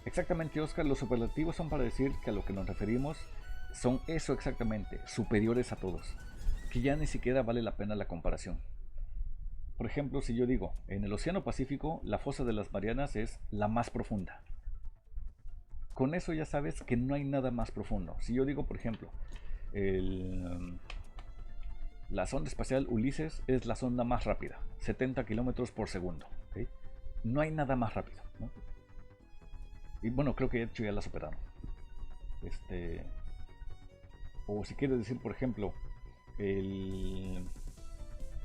Exactamente, Oscar, los superlativos son para decir que a lo que nos referimos son eso exactamente, superiores a todos, que ya ni siquiera vale la pena la comparación. Por ejemplo, si yo digo, en el Océano Pacífico, la fosa de las Marianas es la más profunda. Con eso ya sabes que no hay nada más profundo. Si yo digo, por ejemplo, la sonda espacial Ulises es la sonda más rápida, 70 kilómetros por segundo. ¿Okay? No hay nada más rápido, ¿no? Y bueno, creo que de hecho ya la superaron. O si quieres decir, por ejemplo, el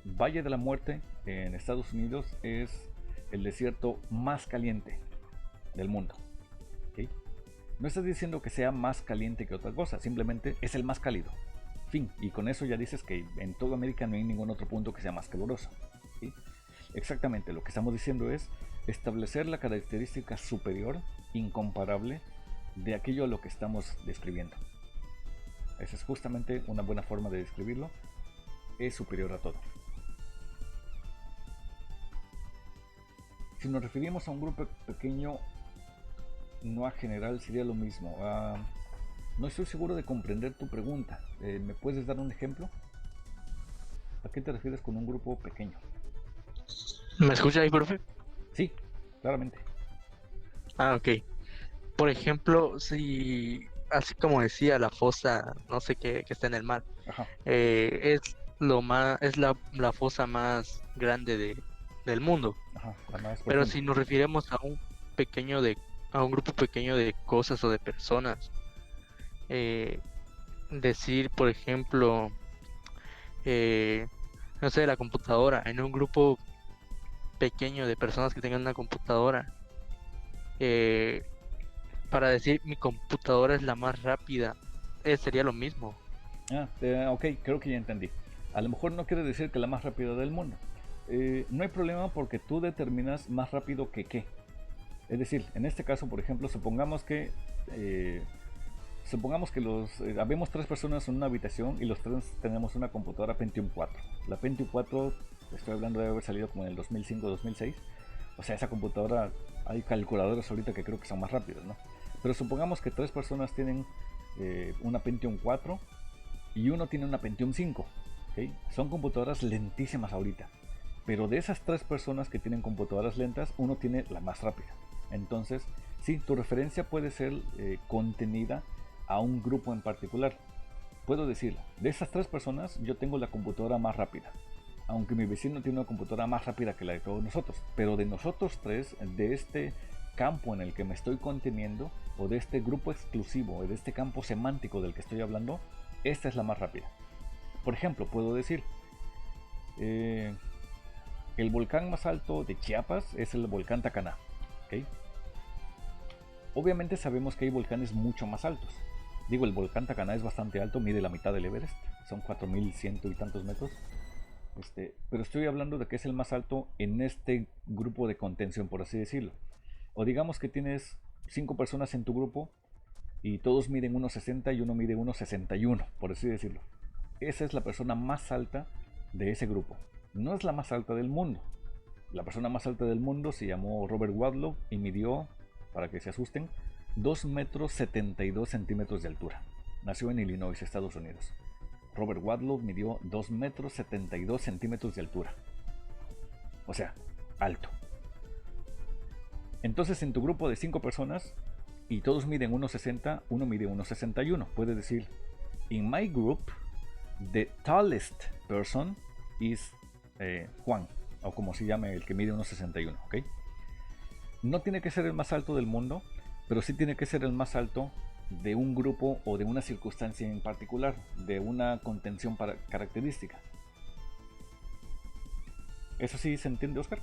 Valle de la Muerte en Estados Unidos es el desierto más caliente del mundo. ¿Okay? No estás diciendo que sea más caliente que otra cosa, simplemente es el más cálido. Fin, y con eso ya dices que en toda América no hay ningún otro punto que sea más caluroso. ¿Sí? Exactamente, lo que estamos diciendo es establecer la característica superior, incomparable, de aquello a lo que estamos describiendo. Esa es justamente una buena forma de describirlo. Es superior a todo. Si nos referimos a un grupo pequeño, no a general, sería lo mismo. No estoy seguro de comprender tu pregunta. ¿Me puedes dar un ejemplo? ¿A qué te refieres con un grupo pequeño? ¿Me escucha ahí, profe? Sí, claramente. Ok. Por ejemplo, si, así como decía, la fosa, no sé qué, que está en el mar, Ajá. es la fosa más grande del mundo. Ajá, la más Pero profunda. si nos refiremos a a un grupo pequeño de cosas o de personas, decir, por ejemplo, no sé, la computadora, en un grupo pequeño de personas que tengan una computadora, para decir mi computadora es la más rápida, sería lo mismo. Ok, creo que ya entendí. A lo mejor no quiere decir que la más rápida del mundo. No hay problema porque tú determinas más rápido que qué. Es decir, en este caso, por ejemplo, supongamos que habemos 3 personas en una habitación y los 3 tenemos una computadora Pentium 4. La Pentium 4, estoy hablando de haber salido como en el 2005-2006. O sea, esa computadora, hay calculadoras ahorita que creo que son más rápidas, ¿no? Pero supongamos que 3 personas tienen una Pentium 4 y uno tiene una Pentium 5. ¿Okay? Son computadoras lentísimas ahorita. Pero de esas 3 personas que tienen computadoras lentas, uno tiene la más rápida. Entonces, sí, tu referencia puede ser contenida a un grupo en particular. Puedo decir, de esas 3 personas, yo tengo la computadora más rápida. Aunque mi vecino tiene una computadora más rápida que la de todos nosotros. Pero de nosotros 3, de este campo en el que me estoy conteniendo, o de este grupo exclusivo, o de este campo semántico del que estoy hablando, esta es la más rápida. Por ejemplo, puedo decir, el volcán más alto de Chiapas es el volcán Tacaná. ¿Okay? Obviamente sabemos que hay volcanes mucho más altos. Digo, el volcán Tacaná es bastante alto, mide la mitad del Everest, son 4100 y tantos metros. Pero estoy hablando de que es el más alto en este grupo de contención, por así decirlo. O digamos que tienes 5 personas en tu grupo y todos miden 1,60 y uno mide 1,61, por así decirlo. Esa es la persona más alta de ese grupo. No es la más alta del mundo. La persona más alta del mundo se llamó Robert Wadlow y midió, para que se asusten, 2,72 metros de altura. Nació en Illinois, Estados Unidos. Robert Wadlow midió 2,72 metros de altura. O sea, alto. Entonces, en tu grupo de 5 personas y todos miden 1,60, uno mide 1,61. Puedes decir, in my group, the tallest person is Juan, o como se llame el que mide 1,61, ¿ok? No tiene que ser el más alto del mundo, pero sí tiene que ser el más alto de un grupo o de una circunstancia en particular, de una contención característica. ¿Eso sí se entiende, Oscar?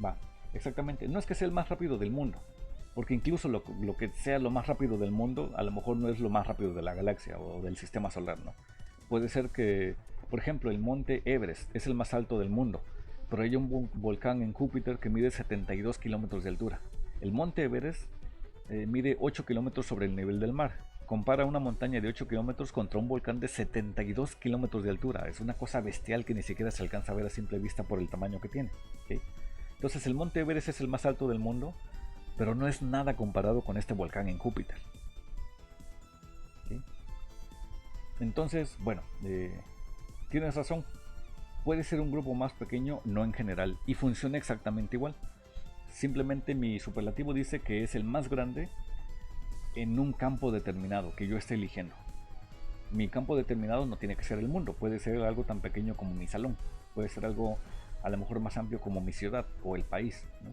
Va, exactamente. No es que sea el más rápido del mundo, porque incluso lo que sea lo más rápido del mundo, a lo mejor no es lo más rápido de la galaxia o del sistema solar, ¿no? Puede ser que, por ejemplo, el monte Everest es el más alto del mundo, pero hay un volcán en Júpiter que mide 72 kilómetros de altura. El monte Everest mide 8 kilómetros sobre el nivel del mar. Compara una montaña de 8 kilómetros contra un volcán de 72 kilómetros de altura. Es una cosa bestial que ni siquiera se alcanza a ver a simple vista por el tamaño que tiene, ¿okay? Entonces el monte Everest es el más alto del mundo, pero no es nada comparado con este volcán en Júpiter, ¿okay? Entonces, bueno, tienes razón. Puede ser un grupo más pequeño, no en general, y funciona exactamente igual. Simplemente mi superlativo dice que es el más grande en un campo determinado que yo esté eligiendo. Mi campo determinado no tiene que ser el mundo, puede ser algo tan pequeño como mi salón, puede ser algo a lo mejor más amplio como mi ciudad o el país, ¿no?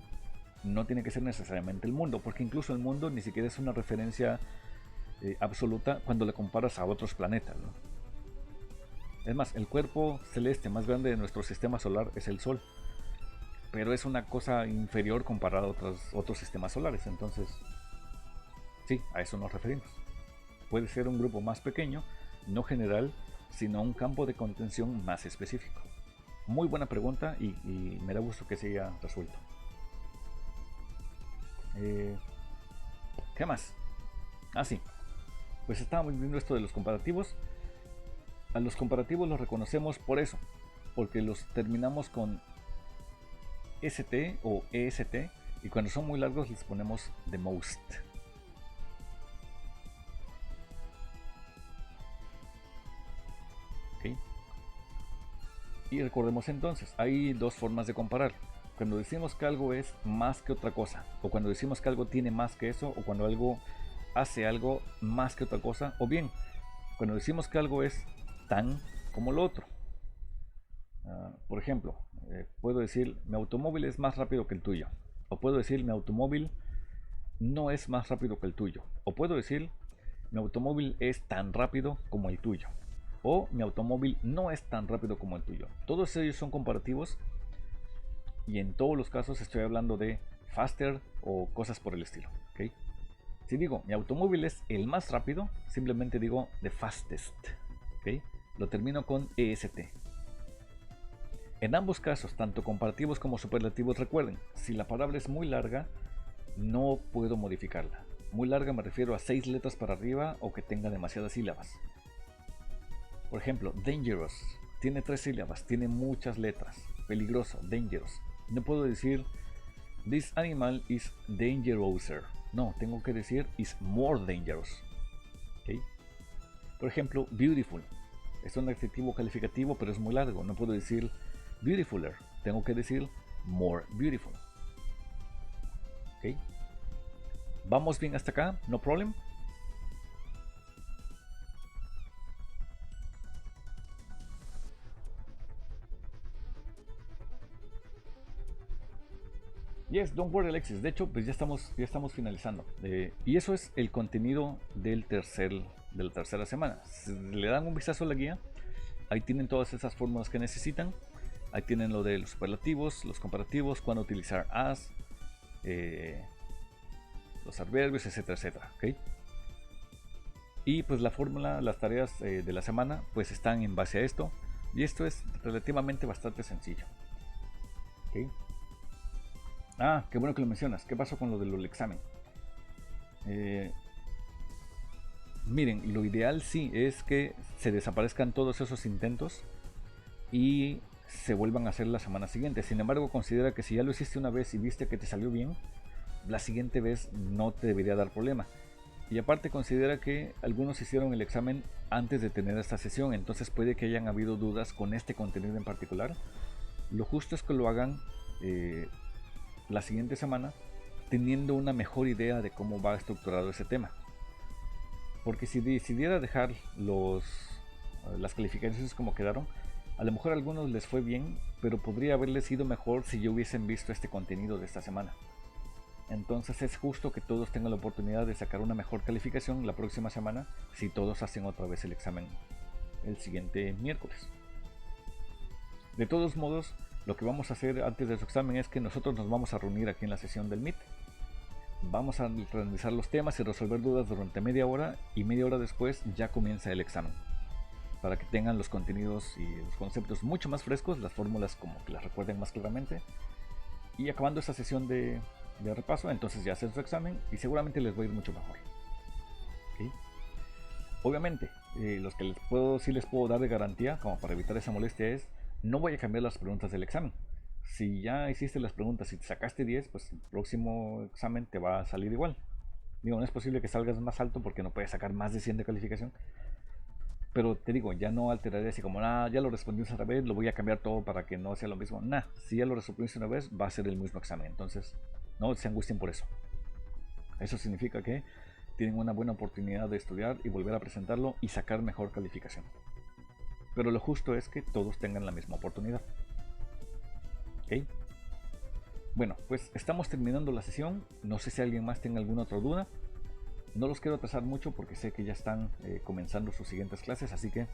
No tiene que ser necesariamente el mundo, porque incluso el mundo ni siquiera es una referencia absoluta cuando le comparas a otros planetas, ¿no? Es más, el cuerpo celeste más grande de nuestro sistema solar es el Sol, pero es una cosa inferior comparado a otros sistemas solares. Entonces, sí, a eso nos referimos. Puede ser un grupo más pequeño, no general, sino un campo de contención más específico. Muy buena pregunta y me da gusto que se haya resuelto. ¿Qué más? Ah, sí. Pues estábamos viendo esto de los comparativos. A los comparativos los reconocemos por eso, porque los terminamos con ST o EST, y cuando son muy largos les ponemos the most. ¿Okay? Y recordemos entonces, hay dos formas de comparar. Cuando decimos que algo es más que otra cosa, o cuando decimos que algo tiene más que eso, o cuando algo hace algo más que otra cosa, o bien cuando decimos que algo es tan como lo otro. Por ejemplo, puedo decir mi automóvil es más rápido que el tuyo, o puedo decir mi automóvil no es más rápido que el tuyo, o puedo decir mi automóvil es tan rápido como el tuyo, o mi automóvil no es tan rápido como el tuyo. Todos ellos son comparativos y en todos los casos estoy hablando de faster o cosas por el estilo, ¿okay? Si digo mi automóvil es el más rápido, simplemente digo the fastest, ¿okay? Lo termino con EST. En ambos casos, tanto comparativos como superlativos, recuerden, si la palabra es muy larga, no puedo modificarla. Muy larga me refiero a 6 letras para arriba o que tenga demasiadas sílabas. Por ejemplo, dangerous tiene 3 sílabas, tiene muchas letras. Peligroso, dangerous. No puedo decir this animal is dangerouser. No, tengo que decir is more dangerous. ¿Okay? Por ejemplo, beautiful. Es un adjetivo calificativo, pero es muy largo. No puedo decir beautifuler. Tengo que decir more beautiful. ¿Ok? ¿Vamos bien hasta acá? ¿No problem? Yes, don't worry, Alexis. De hecho, pues ya estamos finalizando. Y eso es el contenido de la tercera semana. Si le dan un vistazo a la guía, ahí tienen todas esas fórmulas que necesitan. Ahí tienen lo de los superlativos, los comparativos, cuándo utilizar as, los adverbios, etcétera, etcétera. ¿Okay? Y pues la fórmula, las tareas de la semana, pues están en base a esto. Y esto es relativamente bastante sencillo. ¿Okay? Ah, qué bueno que lo mencionas. ¿Qué pasó con lo del examen? Miren, lo ideal sí es que se desaparezcan todos esos intentos y se vuelvan a hacer la semana siguiente. Sin embargo, considera que si ya lo hiciste una vez y viste que te salió bien, la siguiente vez no te debería dar problema. Y aparte considera que algunos hicieron el examen antes de tener esta sesión, entonces puede que hayan habido dudas con este contenido en particular. Lo justo es que lo hagan la siguiente semana teniendo una mejor idea de cómo va estructurado ese tema. Porque si decidiera dejar las calificaciones como quedaron, a lo mejor a algunos les fue bien, pero podría haberles ido mejor si ya hubiesen visto este contenido de esta semana. Entonces es justo que todos tengan la oportunidad de sacar una mejor calificación la próxima semana si todos hacen otra vez el examen el siguiente miércoles. De todos modos, lo que vamos a hacer antes de su examen es que nosotros nos vamos a reunir aquí en la sesión del Meet. Vamos a revisar los temas y resolver dudas durante media hora, y media hora después ya comienza el examen, para que tengan los contenidos y los conceptos mucho más frescos, las fórmulas como que las recuerden más claramente. Y acabando esa sesión de repaso, entonces ya hacen su examen y seguramente les va a ir mucho mejor. ¿Okay? Obviamente, los que sí les puedo dar de garantía, como para evitar esa molestia, es no voy a cambiar las preguntas del examen. Si ya hiciste las preguntas y te sacaste 10, pues el próximo examen te va a salir igual. Digo, no es posible que salgas más alto porque no puedes sacar más de 100 de calificación. Pero te digo, ya no alteraré así como, ya lo respondí otra vez, lo voy a cambiar todo para que no sea lo mismo. Si ya lo respondiste una vez, va a ser el mismo examen. Entonces, no se angustien por eso. Eso significa que tienen una buena oportunidad de estudiar y volver a presentarlo y sacar mejor calificación. Pero lo justo es que todos tengan la misma oportunidad. ¿Ok? Bueno, pues estamos terminando la sesión. No sé si alguien más tenga alguna otra duda. No los quiero atrasar mucho porque sé que ya están comenzando sus siguientes clases, así que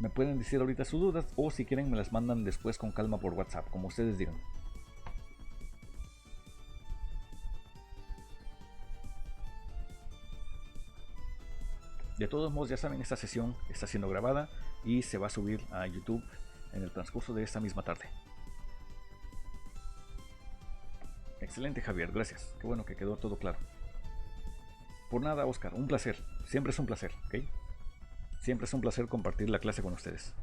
me pueden decir ahorita sus dudas, o si quieren me las mandan después con calma por WhatsApp, como ustedes digan. De todos modos, ya saben, esta sesión está siendo grabada y se va a subir a YouTube en el transcurso de esta misma tarde. Excelente, Javier, gracias. Qué bueno que quedó todo claro. Por nada, Oscar, un placer. Siempre es un placer, ¿ok? Siempre es un placer compartir la clase con ustedes.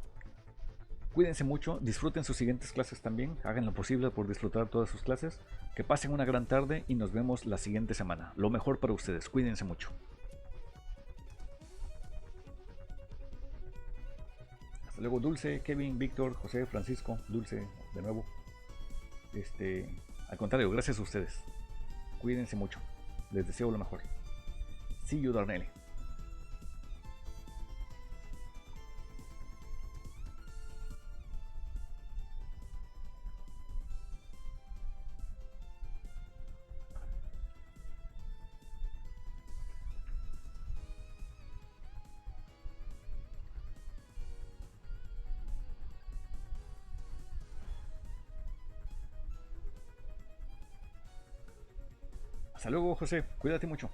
Cuídense mucho, disfruten sus siguientes clases también, hagan lo posible por disfrutar todas sus clases, que pasen una gran tarde y nos vemos la siguiente semana. Lo mejor para ustedes, cuídense mucho. Hasta luego, Dulce, Kevin, Víctor, José, Francisco, Dulce, de nuevo. Al contrario, gracias a ustedes. Cuídense mucho. Les deseo lo mejor. See you, Darnelli. Hasta luego, José. Cuídate mucho.